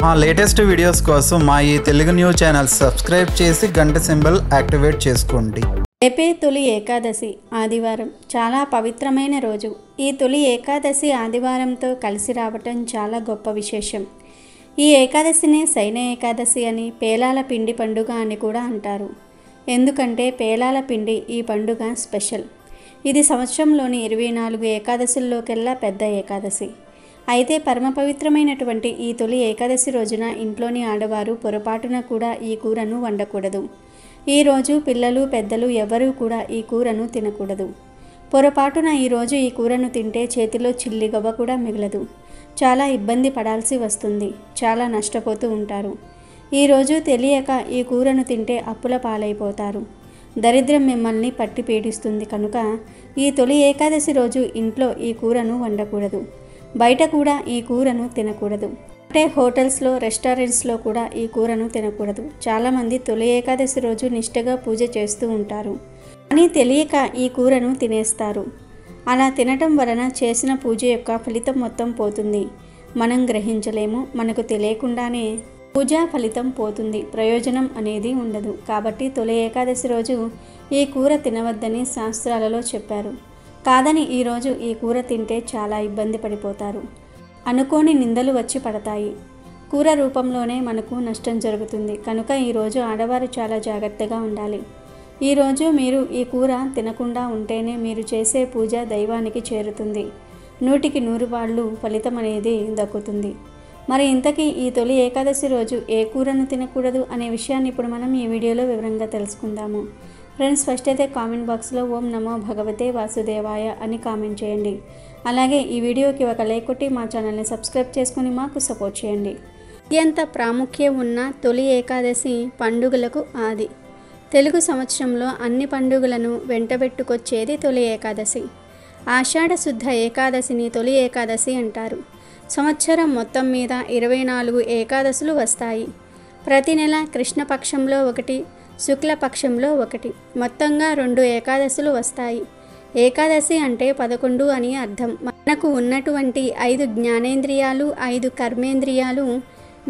మా latest videos కోసం మా ఈ తెలుగు న్యూస్ ఛానల్ సబ్స్క్రైబ్ చేసి గంట సింబల్ యాక్టివేట్ చేసుకోండి. రేపే తొలి ఏకాదశి ఆదివారం చాలా పవిత్రమైన రోజు. ఈ తొలి ఏకాదశి ఆదివారంతో కలిసి రావటం చాలా గొప్ప విశేషం. ఈ ఏకాదశినే శయన ఏకాదశి అని, పేలాల పిండి పండుగ అని కూడా అంటారు. ఎందుకంటే పేలాల పిండి ఈ పండుగ స్పెషల్. ఇది సంవత్సరంలోని 24 ఏకాదశుల్లోకెల్లా పెద్ద ఏకాదశి. అయితే పరమ పవిత్రమైనటువంటి ఈ తొలి ఏకాదశి రోజున ఇంట్లోని ఆడవారు పొరపాటున కూడా ఈ కూరను వండకూడదు. ఈరోజు పిల్లలు పెద్దలు ఎవరూ కూడా ఈ కూరను తినకూడదు. పొరపాటున ఈరోజు ఈ కూరను తింటే చేతిలో చిల్లి గవ్వ కూడా మిగలదు. చాలా ఇబ్బంది పడాల్సి వస్తుంది. చాలా నష్టపోతూ ఉంటారు. ఈరోజు తెలియక ఈ కూరను తింటే అప్పుల పాలైపోతారు. దరిద్రం మిమ్మల్ని పట్టి పీడిస్తుంది. కనుక ఈ తొలి ఏకాదశి రోజు ఇంట్లో ఈ కూరను వండకూడదు. బయట కూడా ఈ కూరను తినకూడదు. అంటే హోటల్స్లో, రెస్టారెంట్స్లో కూడా ఈ కూరను తినకూడదు. చాలామంది తొలి ఏకాదశి రోజు నిష్టగా పూజ చేస్తూ ఉంటారు, కానీ తెలియక ఈ కూరను తినేస్తారు. అలా తినటం వలన చేసిన పూజ యొక్క ఫలితం మొత్తం పోతుంది. మనం గ్రహించలేము. మనకు తెలియకుండానే పూజా ఫలితం పోతుంది. ప్రయోజనం అనేది ఉండదు. కాబట్టి తొలి ఏకాదశి రోజు ఈ కూర తినవద్దని శాస్త్రాలలో చెప్పారు. కాదని ఈరోజు ఈ కూర తింటే చాలా ఇబ్బంది పడిపోతారు. అనుకోని నిందలు వచ్చి పడతాయి. కూర రూపంలోనే మనకు నష్టం జరుగుతుంది. కనుక ఈరోజు ఆడవారు చాలా జాగ్రత్తగా ఉండాలి. ఈరోజు మీరు ఈ కూర తినకుండా ఉంటేనే మీరు చేసే పూజ దైవానికి చేరుతుంది. 100కి 100 పాళ్ళు ఫలితం అనేది దక్కుతుంది. మరి ఇంతకీ ఈ తొలి ఏకాదశి రోజు ఏ కూరను తినకూడదు అనే విషయాన్ని ఇప్పుడు మనం ఈ వీడియోలో వివరంగా తెలుసుకుందాము. ఫ్రెండ్స్, ఫస్ట్ అయితే కామెంట్ బాక్స్లో ఓం నమో భగవతే వాసుదేవాయ అని కామెంట్ చేయండి. అలాగే ఈ వీడియోకి ఒక లైక్ కొట్టి మా ఛానల్ని సబ్స్క్రైబ్ చేసుకుని మాకు సపోర్ట్ చేయండి. అత్యంత ప్రాముఖ్యం ఉన్న తొలి ఏకాదశి పండుగలకు ఆది. తెలుగు సంవత్సరంలో అన్ని పండుగలను వెంటబెట్టుకొచ్చేది తొలి ఏకాదశి. ఆషాఢ శుద్ధ ఏకాదశిని తొలి ఏకాదశి అంటారు. సంవత్సరం మొత్తం మీద 24 ఏకాదశులు వస్తాయి. ప్రతి నెల కృష్ణపక్షంలో ఒకటి, శుక్లపక్షంలో ఒకటి, మొత్తంగా 2 ఏకాదశులు వస్తాయి. ఏకాదశి అంటే 11 అని అర్థం. మనకు ఉన్నటువంటి 5 జ్ఞానేంద్రియాలు, 5 కర్మేంద్రియాలు,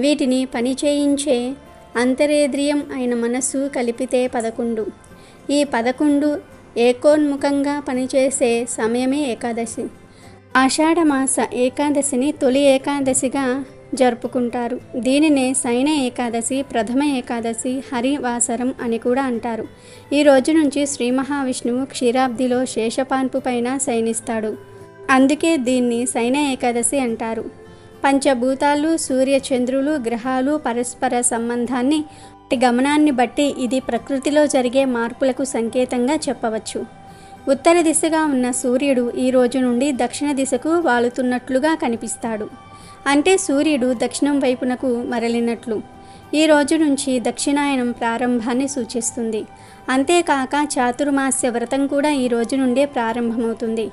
వీటిని పనిచేయించే అంతరేంద్రియం అయిన మనస్సు కలిపితే 11. ఈ 11 ఏకోన్ముఖంగా పనిచేసే సమయమే ఏకాదశి. ఆషాఢమాస ఏకాదశిని తొలి ఏకాదశిగా జరుపుకుంటారు. దీనినే శయన ఏకాదశి, ప్రథమ ఏకాదశి, హరివాసరం అని కూడా అంటారు. ఈ రోజు నుంచి శ్రీ మహావిష్ణువు క్షీరాబ్దిలో శేషపాన్పు పైన శయనిస్తాడు. అందుకే దీన్ని శయన ఏకాదశి అంటారు. పంచభూతాలు, సూర్య చంద్రులు, గ్రహాలు పరస్పర సంబంధాన్ని గమనాన్ని బట్టి ఇది ప్రకృతిలో జరిగే మార్పులకు సంకేతంగా చెప్పవచ్చు. ఉత్తర దిశగా ఉన్న సూర్యుడు ఈ రోజు నుండి దక్షిణ దిశకు వాలుతున్నట్లుగా కనిపిస్తాడు. అంటే సూర్యుడు దక్షిణం వైపునకు మరలినట్లు. ఈ రోజు నుంచి దక్షిణాయనం ప్రారంభాన్ని సూచిస్తుంది. అంతేకాక చాతుర్మాస్య వ్రతం కూడా ఈ రోజు నుండే ప్రారంభమవుతుంది.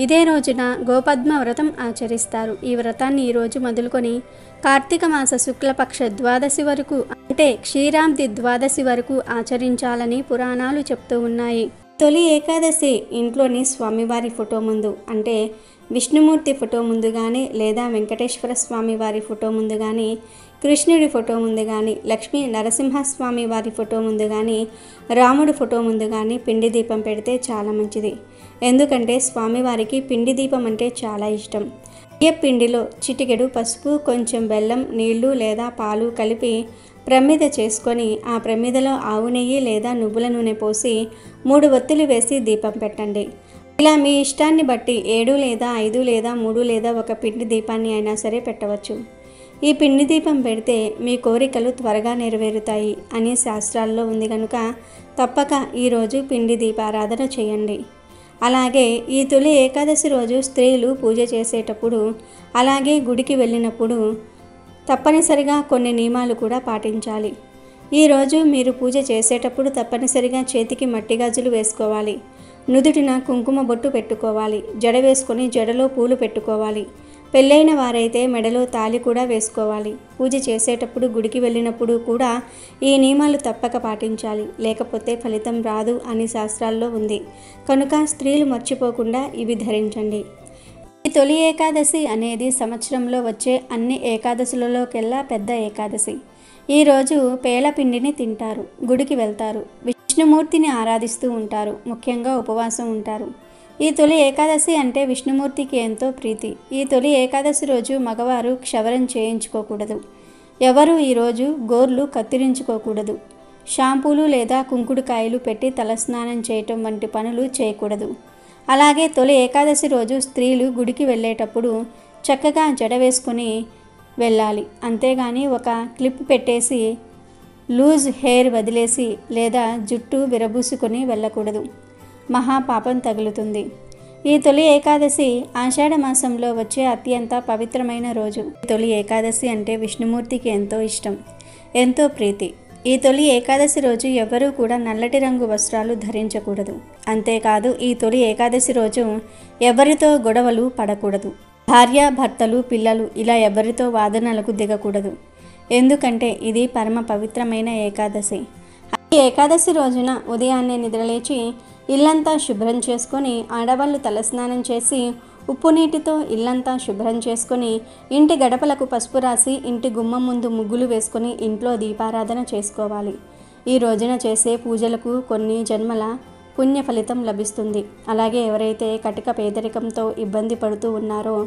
ఇదే రోజున గోపద్మ వ్రతం ఆచరిస్తారు. ఈ వ్రతాన్ని ఈరోజు మొదలుకొని కార్తీక మాస శుక్లపక్ష ద్వాదశి వరకు, అంటే క్షీరాబ్ది ద్వాదశి వరకు ఆచరించాలని పురాణాలు చెప్తూ ఉన్నాయి. తొలి ఏకాదశి ఇంట్లోని స్వామివారి ఫోటో ముందు, అంటే విష్ణుమూర్తి ఫోటో ముందు కానీ, లేదా వెంకటేశ్వర స్వామి వారి ఫోటో ముందు కానీ, కృష్ణుడి ఫోటో ముందు కానీ, లక్ష్మీ నరసింహస్వామి వారి ఫోటో ముందు కానీ, రాముడి ఫోటో ముందు కానీ పిండి దీపం పెడితే చాలా మంచిది. ఎందుకంటే స్వామివారికి పిండి దీపం అంటే చాలా ఇష్టం. ఏ పిండిలో చిటికెడు పసుపు, కొంచెం బెల్లం, నీళ్లు లేదా పాలు కలిపి ప్రమిద చేసుకొని ఆ ప్రమిదలో ఆవు నెయ్యి లేదా నువ్వుల నూనె పోసి 3 ఒత్తులు వేసి దీపం పెట్టండి. ఇలా మీ ఇష్టాన్ని బట్టి 7 లేదా 5 లేదా 3 లేదా ఒక పిండి దీపాన్ని అయినా సరే పెట్టవచ్చు. ఈ పిండి దీపం పెడితే మీ కోరికలు త్వరగా నెరవేరుతాయి అని శాస్త్రాల్లో ఉంది. కనుక తప్పక ఈరోజు పిండి దీపారాధన చేయండి. అలాగే ఈ తొలి ఏకాదశి రోజు స్త్రీలు పూజ చేసేటప్పుడు, అలాగే గుడికి వెళ్ళినప్పుడు తప్పనిసరిగా కొన్ని నియమాలు కూడా పాటించాలి. ఈరోజు మీరు పూజ చేసేటప్పుడు తప్పనిసరిగా చేతికి మట్టి గాజులు వేసుకోవాలి. నుదుటిన కుంకుమ బొట్టు పెట్టుకోవాలి. జడ వేసుకొని జడలో పూలు పెట్టుకోవాలి. పెళ్ళైన వారైతే మెడలో తాళి కూడా వేసుకోవాలి. పూజ చేసేటప్పుడు, గుడికి వెళ్ళినప్పుడు కూడా ఈ నియమాలు తప్పక పాటించాలి. లేకపోతే ఫలితం రాదు అని శాస్త్రాల్లో ఉంది. కనుక స్త్రీలు మర్చిపోకుండా ఇవి ధరించండి. ఈ తొలి ఏకాదశి అనేది సంవత్సరంలో వచ్చే అన్ని ఏకాదశులలోకెల్లా పెద్ద ఏకాదశి. ఈరోజు పేలపిండిని తింటారు, గుడికి వెళ్తారు, విష్ణుమూర్తిని ఆరాధిస్తూ ఉంటారు, ముఖ్యంగా ఉపవాసం ఉంటారు. ఈ తొలి ఏకాదశి అంటే విష్ణుమూర్తికి ఎంతో ప్రీతి. ఈ తొలి ఏకాదశి రోజు మగవారు క్షవరం చేయించుకోకూడదు. ఎవరు ఈరోజు గోర్లు కత్తిరించుకోకూడదు. షాంపూలు లేదా కుంకుడుకాయలు పెట్టి తలస్నానం చేయటం వంటి పనులు చేయకూడదు. అలాగే తొలి ఏకాదశి రోజు స్త్రీలు గుడికి వెళ్ళేటప్పుడు చక్కగా జడ వేసుకొని వెళ్ళాలి. అంతేగాని ఒక క్లిప్ పెట్టేసి లూజ్ హెయిర్ వదిలేసి లేదా జుట్టు విరబూసుకొని వెళ్ళకూడదు. మహాపాపం తగులుతుంది. ఈ తొలి ఏకాదశి ఆషాఢ మాసంలో వచ్చే అత్యంత పవిత్రమైన రోజు. తొలి ఏకాదశి అంటే విష్ణుమూర్తికి ఎంతో ఇష్టం, ఎంతో ప్రీతి. ఈ తొలి ఏకాదశి రోజు ఎవరూ కూడా నల్లటి రంగు వస్త్రాలు ధరించకూడదు. అంతేకాదు ఈ తొలి ఏకాదశి రోజు ఎవరితో గొడవలు పడకూడదు. భార్య, భర్తలు, పిల్లలు ఇలా ఎవరితో వాదనలకు దిగకూడదు. ఎందుకంటే ఇది పరమ పవిత్రమైన ఏకాదశి. ఈ ఏకాదశి రోజున ఉదయాన్నే నిద్రలేచి ఇల్లంతా శుభ్రం చేసుకొని, ఆడవాళ్ళు తలస్నానం చేసి ఉప్పు నీటితో ఇల్లంతా శుభ్రం చేసుకొని, ఇంటి గడపలకు పసుపు రాసి ఇంటి గుమ్మం ముందు ముగ్గులు వేసుకొని ఇంట్లో దీపారాధన చేసుకోవాలి. ఈ రోజున చేసే పూజలకు కొన్ని జన్మల పుణ్య ఫలితం లభిస్తుంది. అలాగే ఎవరైతే కటిక పేదరికంతో ఇబ్బంది పడుతూ ఉన్నారో,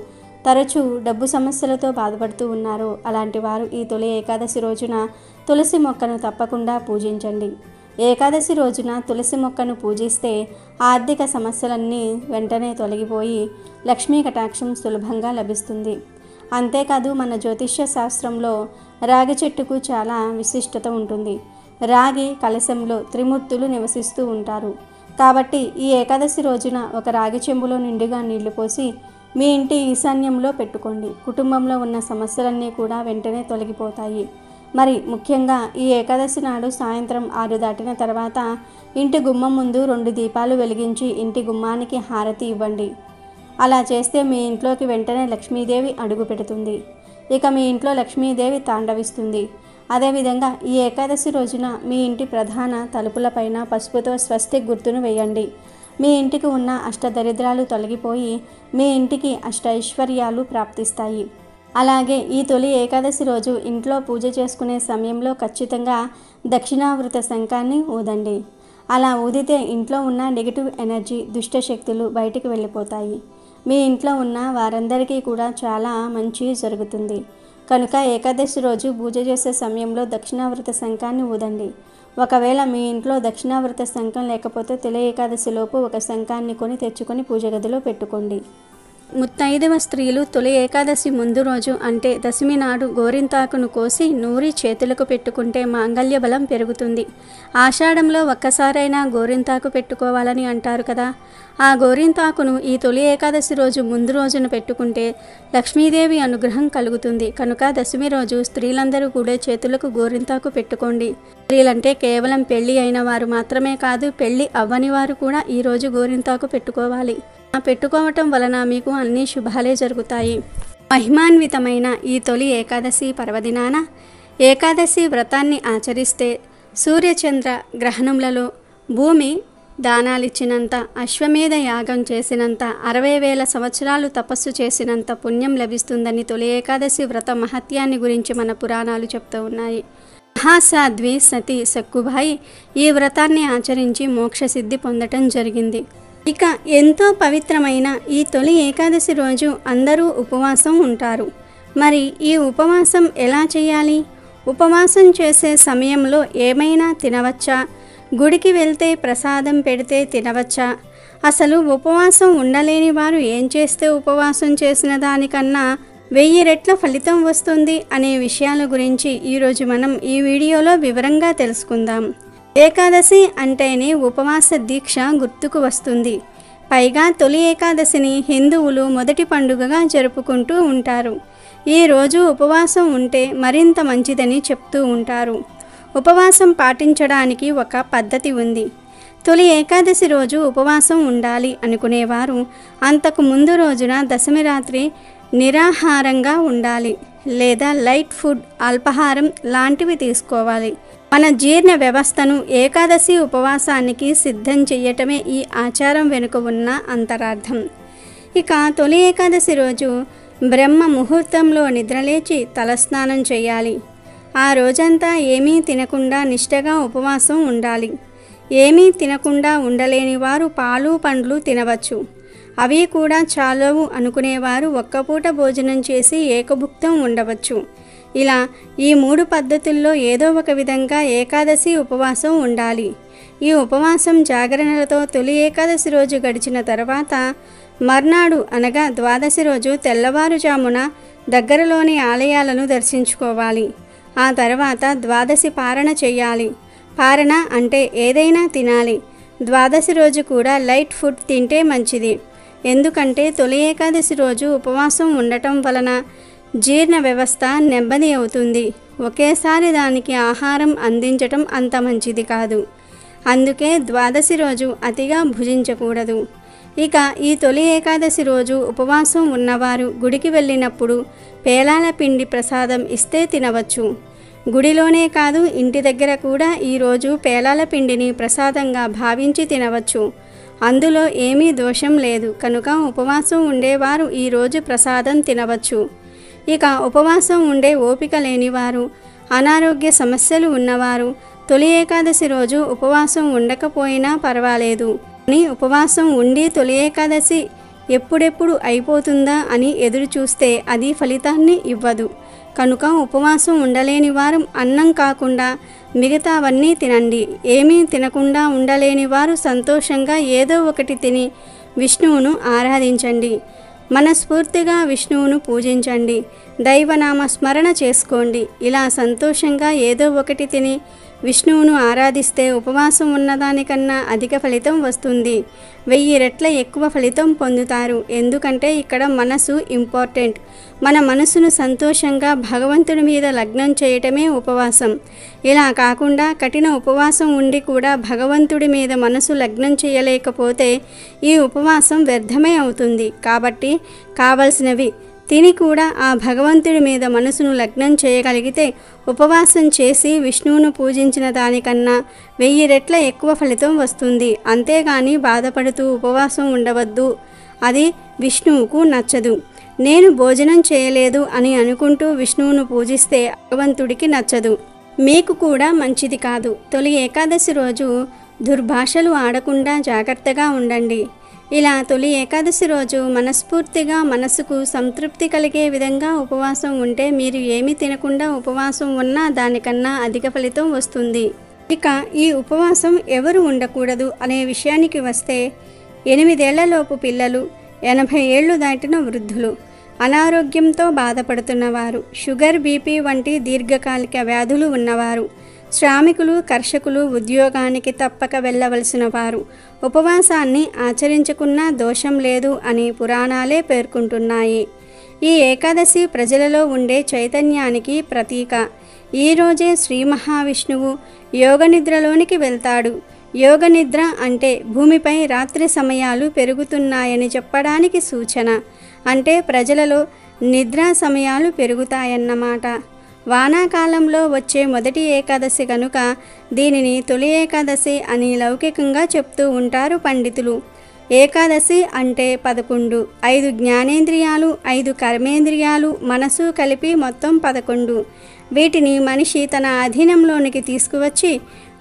తరచూ డబ్బు సమస్యలతో బాధపడుతూ ఉన్నారో అలాంటి వారు ఈ తొలి ఏకాదశి రోజున తులసి మొక్కను తప్పకుండా పూజించండి. ఏకాదశి రోజున తులసి మొక్కను పూజిస్తే ఆర్థిక సమస్యలన్నీ వెంటనే తొలగిపోయి లక్ష్మీ కటాక్షం సులభంగా లభిస్తుంది. అంతేకాదు మన జ్యోతిష్య శాస్త్రంలో రాగి చెట్టుకు చాలా విశిష్టత ఉంటుంది. రాగి కలశంలో త్రిమూర్తులు నివసిస్తూ ఉంటారు. కాబట్టి ఈ ఏకాదశి రోజున ఒక రాగి చెంబులో నిండుగా నీళ్లు పోసి మీ ఇంటి ఈశాన్యంలో పెట్టుకోండి. కుటుంబంలో ఉన్న సమస్యలన్నీ కూడా వెంటనే తొలగిపోతాయి. మరి ముఖ్యంగా ఈ ఏకాదశి నాడు సాయంత్రం 6 దాటిన తర్వాత ఇంటి గుమ్మం ముందు 2 దీపాలు వెలిగించి ఇంటి గుమ్మానికి హారతి ఇవ్వండి. అలా చేస్తే మీ ఇంట్లోకి వెంటనే లక్ష్మీదేవి అడుగు పెడుతుంది. ఇక మీ ఇంట్లో లక్ష్మీదేవి తాండవిస్తుంది. అదేవిధంగా ఈ ఏకాదశి రోజున మీ ఇంటి ప్రధాన తలుపులపైన పసుపుతో స్వస్తిక్ గుర్తును వేయండి. మీ ఇంటికి ఉన్న అష్టదరిద్రాలు తొలగిపోయి మీ ఇంటికి అష్టైశ్వర్యాలు ప్రాప్తిస్తాయి. అలాగే ఈ తొలి ఏకాదశి రోజు ఇంట్లో పూజ చేసుకునే సమయంలో ఖచ్చితంగా దక్షిణావృత శంఖాన్ని ఊదండి. అలా ఊదితే ఇంట్లో ఉన్న నెగిటివ్ ఎనర్జీ, దుష్ట శక్తులు బయటికి వెళ్ళిపోతాయి. మీ ఇంట్లో ఉన్న వారందరికీ కూడా చాలా మంచి జరుగుతుంది. కనుక ఏకాదశి రోజు పూజ చేసే సమయంలో దక్షిణావృత శంఖాన్ని ఊదండి. ఒకవేళ మీ ఇంట్లో దక్షిణావృత శంఖం లేకపోతే తొలి ఏకాదశిలోపు ఒక శంఖాన్ని కొని తెచ్చుకొని పూజ గదిలో పెట్టుకోండి. ముత్తైదవ స్త్రీలు తొలి ఏకాదశి ముందు రోజు అంటే దశమి నాడు గోరింతాకును కోసి నూరి చేతులకు పెట్టుకుంటే మాంగళ్య బలం పెరుగుతుంది. ఆషాఢంలో ఒక్కసారైనా గోరింతాకు పెట్టుకోవాలని అంటారు కదా. ఆ గోరింతాకును ఈ తొలి ఏకాదశి రోజు ముందు రోజున పెట్టుకుంటే లక్ష్మీదేవి అనుగ్రహం కలుగుతుంది. కనుక దశమి రోజు స్త్రీలందరూ కూడా చేతులకు గోరింతాకు పెట్టుకోండి. స్త్రీలంటే కేవలం పెళ్లి అయిన వారు మాత్రమే కాదు, పెళ్లి అవ్వని వారు కూడా ఈరోజు గోరింతాకు పెట్టుకోవాలి. పెట్టుకోవటం వలన మీకు అన్ని శుభాలే జరుగుతాయి. మహిమాన్వితమైన ఈ తొలి ఏకాదశి పర్వదినాన ఏకాదశి వ్రతాన్ని ఆచరిస్తే సూర్యచంద్ర గ్రహణములలో భూమి దానాలిచ్చినంత, అశ్వమేధ యాగం చేసినంత, 60,000 సంవత్సరాలు తపస్సు చేసినంత పుణ్యం లభిస్తుందని తొలి ఏకాదశి వ్రత మహత్యాన్ని గురించి మన పురాణాలు చెప్తూ ఉన్నాయి. మహాసాధ్వి సతీ సక్కుబాయి ఈ వ్రతాన్ని ఆచరించి మోక్షసిద్ధి పొందటం జరిగింది. ఇక ఎంతో పవిత్రమైన ఈ తొలి ఏకాదశి రోజు అందరూ ఉపవాసం ఉంటారు. మరి ఈ ఉపవాసం ఎలా చేయాలి? ఉపవాసం చేసే సమయంలో ఏమైనా తినవచ్చా? గుడికి వెళ్తే ప్రసాదం పెడితే తినవచ్చా? అసలు ఉపవాసం ఉండలేని వారు ఏం చేస్తే ఉపవాసం చేసిన దానికన్నా 1000 రెట్ల ఫలితం వస్తుంది అనే విషయాల గురించి ఈరోజు మనం ఈ వీడియోలో వివరంగా తెలుసుకుందాం. ఏకాదశి అంటేనే ఉపవాస దీక్ష గుర్తుకు వస్తుంది. పైగా తొలి ఏకాదశిని హిందువులు మొదటి పండుగగా జరుపుకుంటూ ఉంటారు. ఈ రోజు ఉపవాసం ఉంటే మరింత మంచిదని చెప్తూ ఉంటారు. ఉపవాసం పాటించడానికి ఒక పద్ధతి ఉంది. తొలి ఏకాదశి రోజు ఉపవాసం ఉండాలి అనుకునేవారు అంతకు ముందు రోజున దశమి రాత్రి నిరాహారంగా ఉండాలి, లేదా లైట్ ఫుడ్, అల్పాహారం లాంటివి తీసుకోవాలి. మన జీర్ణ వ్యవస్థను ఏకాదశి ఉపవాసానికి సిద్ధం చెయ్యటమే ఈ ఆచారం వెనుక ఉన్న అంతరార్థం. ఇక తొలి ఏకాదశి రోజు బ్రహ్మ ముహూర్తంలో నిద్రలేచి తలస్నానం చేయాలి. ఆ రోజంతా ఏమీ తినకుండా నిష్టగా ఉపవాసం ఉండాలి. ఏమీ తినకుండా ఉండలేని వారు పాలు పండ్లు తినవచ్చు. అవి కూడా చాలవు అనుకునేవారు ఒక్కపూట భోజనం చేసి ఏకభుక్తం ఉండవచ్చు. ఇలా ఈ 3 పద్ధతుల్లో ఏదో ఒక విధంగా ఏకాదశి ఉపవాసం ఉండాలి. ఈ ఉపవాసం జాగరణలతో తొలి ఏకాదశి రోజు గడిచిన తర్వాత మర్నాడు అనగా ద్వాదశి రోజు తెల్లవారుజామున దగ్గరలోని ఆలయాలను దర్శించుకోవాలి. ఆ తర్వాత ద్వాదశి పారణ చేయాలి. పారణ అంటే ఏదైనా తినాలి. ద్వాదశి రోజు కూడా లైట్ ఫుడ్ తింటే మంచిది. ఎందుకంటే తొలి ఏకాదశి రోజు ఉపవాసం ఉండటం వలన జీర్ణ వ్యవస్థ నెమ్మది అవుతుంది. ఒకేసారి దానికి ఆహారం అందించటం అంత మంచిది కాదు. అందుకే ద్వాదశి రోజు అతిగా భుజించకూడదు. ఇక ఈ తొలి ఏకాదశి రోజు ఉపవాసం ఉన్నవారు గుడికి వెళ్ళినప్పుడు పేలాల పిండి ప్రసాదం ఇస్తే తినవచ్చు. గుడిలోనే కాదు ఇంటి దగ్గర కూడా ఈరోజు పేలాల పిండిని ప్రసాదంగా భావించి తినవచ్చు. అందులో ఏమీ దోషం లేదు కనుక ఉపవాసం ఉండేవారు ఈరోజు ప్రసాదం తినవచ్చు. ఇక ఉపవాసం ఉండే ఓపిక లేనివారు, అనారోగ్య సమస్యలు ఉన్నవారు తొలి ఏకాదశి రోజు ఉపవాసం ఉండకపోయినా పర్వాలేదు. అని ఉపవాసం ఉండి తొలి ఏకాదశి ఎప్పుడెప్పుడు అయిపోతుందా అని ఎదురు చూస్తే అది ఫలితాన్ని ఇవ్వదు. కనుక ఉపవాసం ఉండలేని వారు అన్నం కాకుండా మిగతావన్నీ తినండి. ఏమీ తినకుండా ఉండలేని వారు సంతోషంగా ఏదో ఒకటి తిని విష్ణువును ఆరాధించండి. మనస్ఫూర్తిగా విష్ణువును పూజించండి. దైవనామ స్మరణ చేసుకోండి. ఇలా సంతోషంగా ఏదో ఒకటి తిని విష్ణువును ఆరాధిస్తే ఉపవాసం ఉన్నదానికన్నా అధిక ఫలితం వస్తుంది. 1000 రెట్ల ఎక్కువ ఫలితం పొందుతారు. ఎందుకంటే ఇక్కడ మనసు ఇంపార్టెంట్. మన మనసును సంతోషంగా భగవంతుడి మీద లగ్నం చేయటమే ఉపవాసం. ఇలా కాకుండా కఠిన ఉపవాసం ఉండి కూడా భగవంతుడి మీద మనసు లగ్నం చేయలేకపోతే ఈ ఉపవాసం వ్యర్థమే అవుతుంది. కాబట్టి కావలసినవి తిని కూడా ఆ భగవంతుడి మీద మనసును లగ్నం చేయగలిగితే ఉపవాసం చేసి విష్ణువును పూజించిన దానికన్నా 1000 రెట్ల ఎక్కువ ఫలితం వస్తుంది. అంతేగాని బాధపడుతూ ఉపవాసం ఉండవద్దు. అది విష్ణువుకు నచ్చదు. నేను భోజనం చేయలేదు అని అనుకుంటూ విష్ణువును పూజిస్తే భగవంతుడికి నచ్చదు. మీకు కూడా మంచిది కాదు. తొలి ఏకాదశి రోజు దుర్భాషలు ఆడకుండా జాగ్రత్తగా ఉండండి. ఇలా తొలి ఏకాదశి రోజు మనస్ఫూర్తిగా మనసుకు సంతృప్తి కలిగే విధంగా ఉపవాసం ఉంటే మీరు ఏమీ తినకుండా ఉపవాసం ఉన్నా దానికన్నా అధిక ఫలితం వస్తుంది. ఇక ఈ ఉపవాసం ఎవరు ఉండకూడదు అనే విషయానికి వస్తే 8 ఏళ్లలోపు పిల్లలు, 80 ఏళ్లు దాటిన వృద్ధులు, అనారోగ్యంతో బాధపడుతున్నవారు, షుగర్, బీపీ వంటి దీర్ఘకాలిక వ్యాధులు ఉన్నవారు, శ్రామికులు, కర్షకులు, ఉద్యోగానికి తప్పక వెళ్ళవలసిన వారు ఉపవాసాన్ని ఆచరించుకున్నా దోషం లేదు అని పురాణాలే పేర్కొంటున్నాయి. ఈ ఏకాదశి ప్రజలలో ఉండే చైతన్యానికి ప్రతీక. ఈరోజే శ్రీ మహావిష్ణువు యోగనిద్రలోనికి వెళ్తాడు. యోగనిద్ర అంటే భూమిపై రాత్రి సమయాలు పెరుగుతున్నాయని చెప్పడానికి సూచన. అంటే ప్రజలలో నిద్రా సమయాలు పెరుగుతాయన్నమాట. వానాకాలంలో వచ్చే మొదటి ఏకాదశి కనుక దీనిని తొలి ఏకాదశి అని లౌకికంగా చెప్తూ ఉంటారు పండితులు. ఏకాదశి అంటే 11. 5 జ్ఞానేంద్రియాలు, 5 కర్మేంద్రియాలు, మనసు కలిపి మొత్తం 11. వీటిని మనిషి తన అధీనంలోనికి తీసుకువచ్చి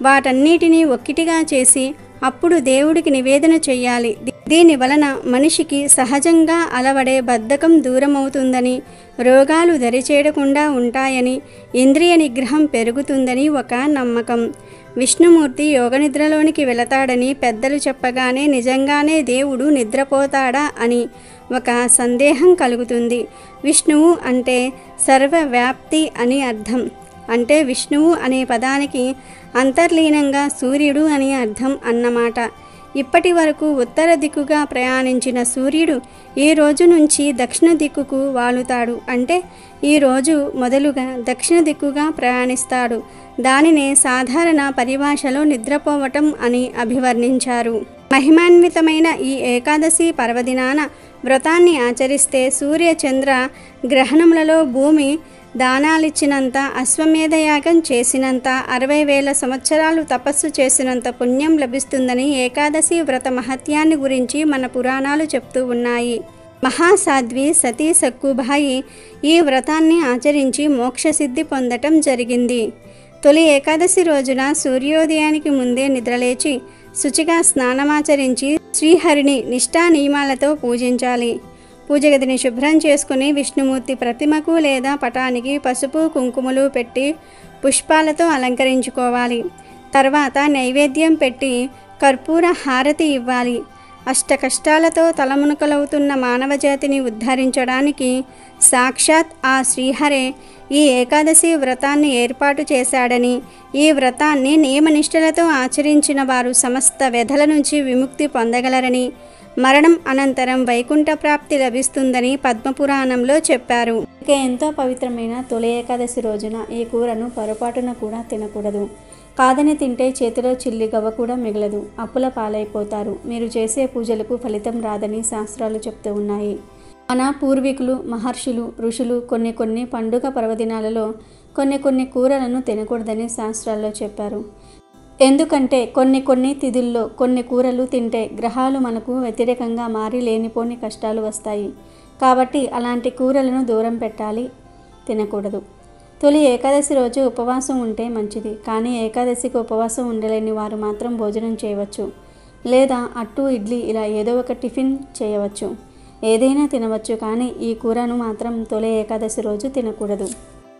వాటన్నిటినీ ఒక్కటిగా చేసి అప్పుడు దేవుడికి నివేదన చెయ్యాలి. దీని వలన మనిషికి సహజంగా అలవడే బద్ధకం దూరమవుతుందని, రోగాలు దరిచేరకుండా ఉంటాయని, ఇంద్రియ నిగ్రహం పెరుగుతుందని ఒక నమ్మకం. విష్ణుమూర్తి యోగనిద్రలోనికి వెళతాడని పెద్దలు చెప్పగానే నిజంగానే దేవుడు నిద్రపోతాడా అని ఒక సందేహం కలుగుతుంది. విష్ణువు అంటే సర్వవ్యాప్తి అని అర్థం. అంటే విష్ణువు అనే పదానికి అంతర్లీనంగా సూర్యుడు అని అర్థం అన్నమాట. ఇప్పటి వరకు ఉత్తర దిక్కుగా ప్రయాణించిన సూర్యుడు ఈ రోజు నుంచి దక్షిణ దిక్కుకు వాలుతాడు. అంటే ఈరోజు మొదలుగా దక్షిణ దిక్కుగా ప్రయాణిస్తాడు. దానినే సాధారణ పరిభాషలో నిద్రపోవటం అని అభివర్ణించారు. మహిమాన్వితమైన ఈ ఏకాదశి పర్వదినాన వ్రతాన్ని ఆచరిస్తే సూర్య చంద్ర గ్రహణములలో భూమి దానాలిచ్చినంత, అశ్వమేధయాగం చేసినంత, 60,000 సంవత్సరాలు తపస్సు చేసినంత పుణ్యం లభిస్తుందని ఏకాదశి వ్రత మహత్యాన్ని గురించి మన పురాణాలు చెప్తూ ఉన్నాయి. మహాసాధ్వి సతీ సక్కుబాయి ఈ వ్రతాన్ని ఆచరించి మోక్షసిద్ధి పొందటం జరిగింది. తొలి ఏకాదశి రోజున సూర్యోదయానికి ముందే నిద్రలేచి శుచిగా స్నానమాచరించి శ్రీహరిని నిష్ఠా నియమాలతో పూజించాలి. పూజగదిని శుభ్రం చేసుకుని విష్ణుమూర్తి ప్రతిమకు లేదా పటానికి పసుపు కుంకుమలు పెట్టి పుష్పాలతో అలంకరించుకోవాలి. తర్వాత నైవేద్యం పెట్టి కర్పూర హారతి ఇవ్వాలి. అష్ట కష్టాలతో తలమునకలవుతున్న మానవజాతిని ఉద్ధరించడానికి సాక్షాత్ ఆ శ్రీహరే ఈ ఏకాదశి వ్రతాన్ని ఏర్పాటు చేశాడని, ఈ వ్రతాన్ని నియమనిష్టలతో ఆచరించిన వారు సమస్త వ్యధల నుంచి విముక్తి పొందగలరని, మరణం అనంతరం వైకుంఠ ప్రాప్తి లభిస్తుందని పద్మపురాణంలో చెప్పారు. ఇక ఎంతో పవిత్రమైన తొలి ఏకాదశి రోజున ఈ కూరను పొరపాటున కూడా తినకూడదు. కాదని తింటే చేతిలో చిల్లి గవ్వ కూడా మిగలదు, అప్పుల పాలైపోతారు. మీరు చేసే పూజలకు ఫలితం రాదని శాస్త్రాలు చెప్తూ ఉన్నాయి. మన పూర్వీకులు, మహర్షులు, ఋషులు కొన్ని పండుగ పర్వదినాలలో కొన్ని కూరలను తినకూడదని శాస్త్రాల్లో చెప్పారు. ఎందుకంటే కొన్ని తిథుల్లో కొన్ని కూరలు తింటే గ్రహాలు మనకు వ్యతిరేకంగా మారి లేనిపోని కష్టాలు వస్తాయి. కాబట్టి అలాంటి కూరలను దూరం పెట్టాలి, తినకూడదు. తొలి ఏకాదశి రోజు ఉపవాసం ఉంటే మంచిది. కానీ ఏకాదశికి ఉపవాసం ఉండలేని వారు మాత్రం భోజనం చేయవచ్చు. లేదా అట్టు, ఇడ్లీ ఇలా ఏదో ఒక టిఫిన్ చేయవచ్చు. ఏదైనా తినవచ్చు. కానీ ఈ కూరను మాత్రం తొలి ఏకాదశి రోజు తినకూడదు.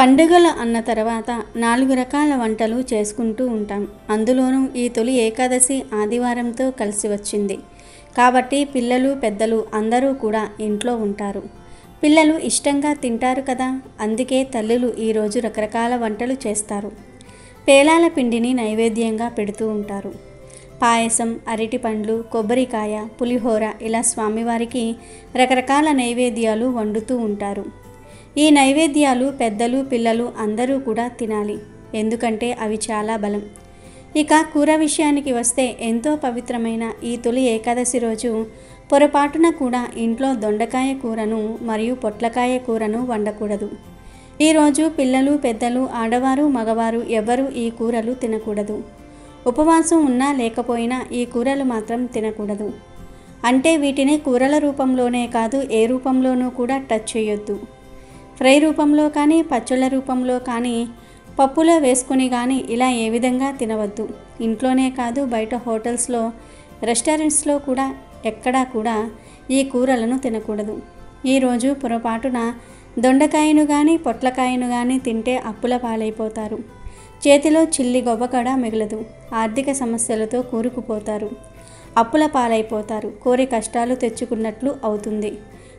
పండుగలు అన్న తర్వాత 4 రకాల వంటలు చేసుకుంటూ ఉంటాం. అందులోనూ ఈ తొలి ఏకాదశి ఆదివారంతో కలిసి వచ్చింది కాబట్టి పిల్లలు, పెద్దలు అందరూ కూడా ఇంట్లో ఉంటారు. పిల్లలు ఇష్టంగా తింటారు కదా, అందుకే తల్లులు ఈరోజు రకరకాల వంటలు చేస్తారు. పేలాల పిండిని నైవేద్యంగా పెడుతూ ఉంటారు. పాయసం, అరటి పండ్లు, కొబ్బరికాయ, పులిహోర ఇలా స్వామివారికి రకరకాల నైవేద్యాలు వండుతూ ఉంటారు. ఈ నైవేద్యాలు పెద్దలు, పిల్లలు అందరూ కూడా తినాలి. ఎందుకంటే అవి చాలా బలం. ఇక కూర విషయానికి వస్తే ఎంతో పవిత్రమైన ఈ తొలి ఏకాదశి రోజు పొరపాటున కూడా ఇంట్లో దొండకాయ కూరను మరియు పొట్లకాయ కూరను వండకూడదు. ఈరోజు పిల్లలు, పెద్దలు, ఆడవారు, మగవారు ఎవరు ఈ కూరలు తినకూడదు. ఉపవాసం ఉన్నా లేకపోయినా ఈ కూరలు మాత్రం తినకూడదు. అంటే వీటిని కూరల రూపంలోనే కాదు, ఏ రూపంలోనూ కూడా టచ్ చేయొద్దు. ఫ్రై రూపంలో కానీ, పచ్చళ్ళ రూపంలో కానీ, పప్పులో వేసుకుని కానీ ఇలా ఏ విధంగా తినవద్దు. ఇంట్లోనే కాదు, బయట హోటల్స్లో, రెస్టారెంట్స్లో కూడా ఎక్కడా కూడా ఈ కూరలను తినకూడదు. ఈరోజు పొరపాటున దొండకాయను కానీ, పొట్లకాయను కానీ తింటే అప్పుల పాలైపోతారు. చేతిలో చిల్లి గొవ్వ కూడా మిగలదు. ఆర్థిక సమస్యలతో కూరుకుపోతారు, అప్పుల పాలైపోతారు. కోరి కష్టాలు తెచ్చుకున్నట్లు అవుతుంది.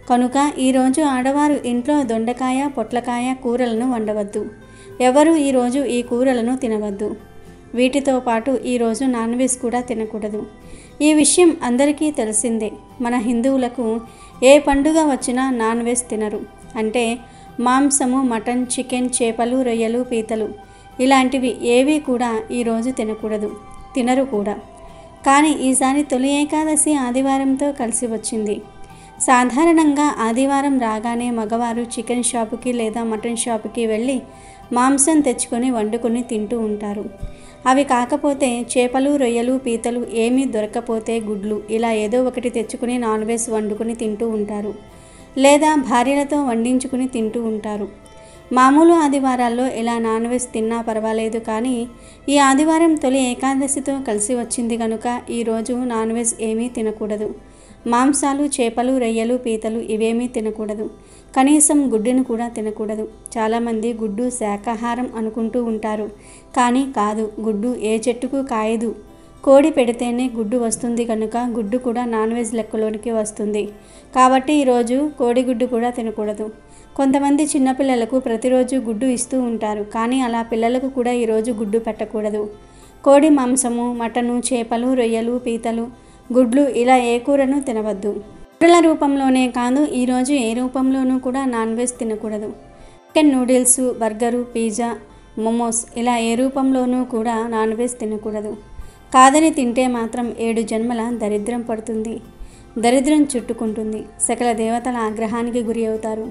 కనుక ఈరోజు ఆడవారు ఇంట్లో దొండకాయ, పొట్లకాయ కూరలను వండవద్దు. ఎవరు ఈరోజు ఈ కూరలను తినవద్దు. వీటితో పాటు ఈరోజు నాన్ వెజ్ కూడా తినకూడదు. ఈ విషయం అందరికీ తెలిసిందే. మన హిందువులకు ఏ పండుగ వచ్చినా నాన్ వెజ్ తినరు. అంటే మాంసము, మటన్, చికెన్, చేపలు, రొయ్యలు, పీతలు ఇలాంటివి ఏవి కూడా ఈరోజు తినకూడదు, తినరు కూడా. కానీ ఈసారి తొలి ఏకాదశి ఆదివారంతో కలిసి వచ్చింది. సాధారణంగా ఆదివారం రాగానే మగవారు చికెన్ షాపుకి లేదా మటన్ షాపుకి వెళ్ళి మాంసం తెచ్చుకొని వండుకొని తింటూ ఉంటారు. అవి కాకపోతే చేపలు, రొయ్యలు, పీతలు ఏమీ దొరకపోతే గుడ్లు ఇలా ఏదో ఒకటి తెచ్చుకుని నాన్ వెజ్ వండుకొని తింటూ ఉంటారు. లేదా భార్యలతో వండించుకుని తింటూ ఉంటారు. మామూలు ఆదివారాల్లో ఇలా నాన్ వెజ్ తిన్నా పర్వాలేదు. కానీ ఈ ఆదివారం తొలి ఏకాదశితో కలిసి వచ్చింది కనుక ఈరోజు నాన్ వెజ్ ఏమీ తినకూడదు. మాంసాలు, చేపలు, రొయ్యలు, పీతలు ఇవేమీ తినకూడదు. కనీసం గుడ్డును కూడా తినకూడదు. చాలామంది గుడ్డు శాకాహారం అనుకుంటూ ఉంటారు. కానీ కాదు, గుడ్డు ఏ చెట్టుకు కాయదు. కోడి పెడితేనే గుడ్డు వస్తుంది కనుక గుడ్డు కూడా నాన్ వెజ్ లెక్కలోనికి వస్తుంది. కాబట్టి ఈరోజు కోడిగుడ్డు కూడా తినకూడదు. కొంతమంది చిన్నపిల్లలకు ప్రతిరోజు గుడ్డు ఇస్తూ ఉంటారు. కానీ అలా పిల్లలకు కూడా ఈరోజు గుడ్డు పెట్టకూడదు. కోడి మాంసము, మటను, చేపలు, రొయ్యలు, పీతలు, గుడ్లు ఇలా ఏ కూరను తినవద్దు. కూరల రూపంలోనే కాదు, ఈరోజు ఏ రూపంలోనూ కూడా నాన్ వెజ్ తినకూడదు. Chicken noodles, burger, pizza, momos ఇలా ఏ రూపంలోనూ కూడా నాన్ వెజ్ తినకూడదు. కాదని తింటే మాత్రం 7 జన్మల దరిద్రం పడుతుంది. దరిద్రం చుట్టుకుంటుంది. సకల దేవతల ఆగ్రహానికి గురి అవుతారు.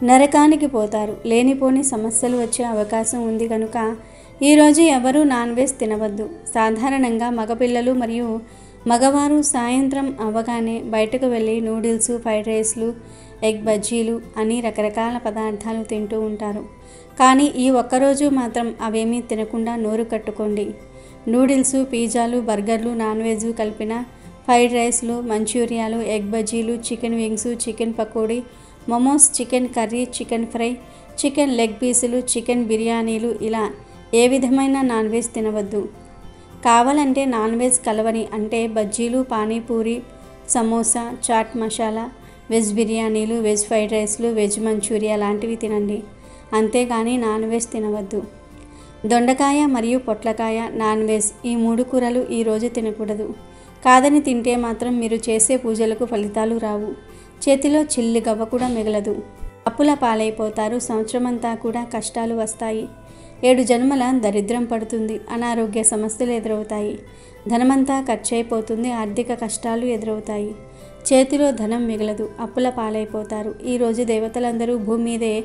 నరకానికి పోతారు. లేనిపోని సమస్యలు వచ్చే అవకాశం ఉంది కనుక ఈరోజు ఎవరూ నాన్ వెజ్ తినవద్దు. సాధారణంగా మగపిల్లలు మరియు మగవారు సాయంత్రం అవ్వగానే బయటకు వెళ్ళి నూడిల్స్, ఫ్రైడ్ రైస్లు, ఎగ్ బజ్జీలు అని రకరకాల పదార్థాలు తింటూ ఉంటారు. కానీ ఈ ఒక్కరోజు మాత్రం అవేమీ తినకుండా నోరు కట్టుకోండి. నూడిల్స్, పిజ్జాలు, బర్గర్లు, నాన్ వెజ్ కలిపిన ఫ్రైడ్ రైస్లు, మంచూరియాలు, ఎగ్ బజ్జీలు, chicken wings, chicken pakodi, momos, chicken curry, chicken fry, chicken leg పీసులు, చికెన్ బిర్యానీలు ఇలా ఏ విధమైన నాన్ వెజ్ తినవద్దు. కావాలంటే నాన్ వెజ్ కలవని అంటే బజ్జీలు, పానీపూరి, సమోసా, చాట్ మసాలా, వెజ్ బిర్యానీలు, వెజ్ ఫ్రైడ్ రైస్లు, వెజ్ మంచూరియా లాంటివి తినండి. అంతేగాని నాన్ వెజ్ తినవద్దు. దొండకాయ మరియు పొట్లకాయ నాన్ వెజ్ ఈ 3 కూరలు ఈరోజు తినకూడదు. కాదని తింటే మాత్రం మీరు చేసే పూజలకు ఫలితాలు రావు. చేతిలో చిల్లి గవ్వ కూడా మిగలదు. అప్పుల పాలైపోతారు. సంవత్సరమంతా కూడా కష్టాలు వస్తాయి. 7 జన్మల దరిద్రం పడుతుంది. అనారోగ్య సమస్యలు ఎదురవుతాయి. ధనమంతా ఖర్చయిపోతుంది. ఆర్థిక కష్టాలు ఎదురవుతాయి. చేతిలో ధనం మిగలదు. అప్పుల పాలైపోతారు. ఈరోజు దేవతలందరూ భూమి మీదే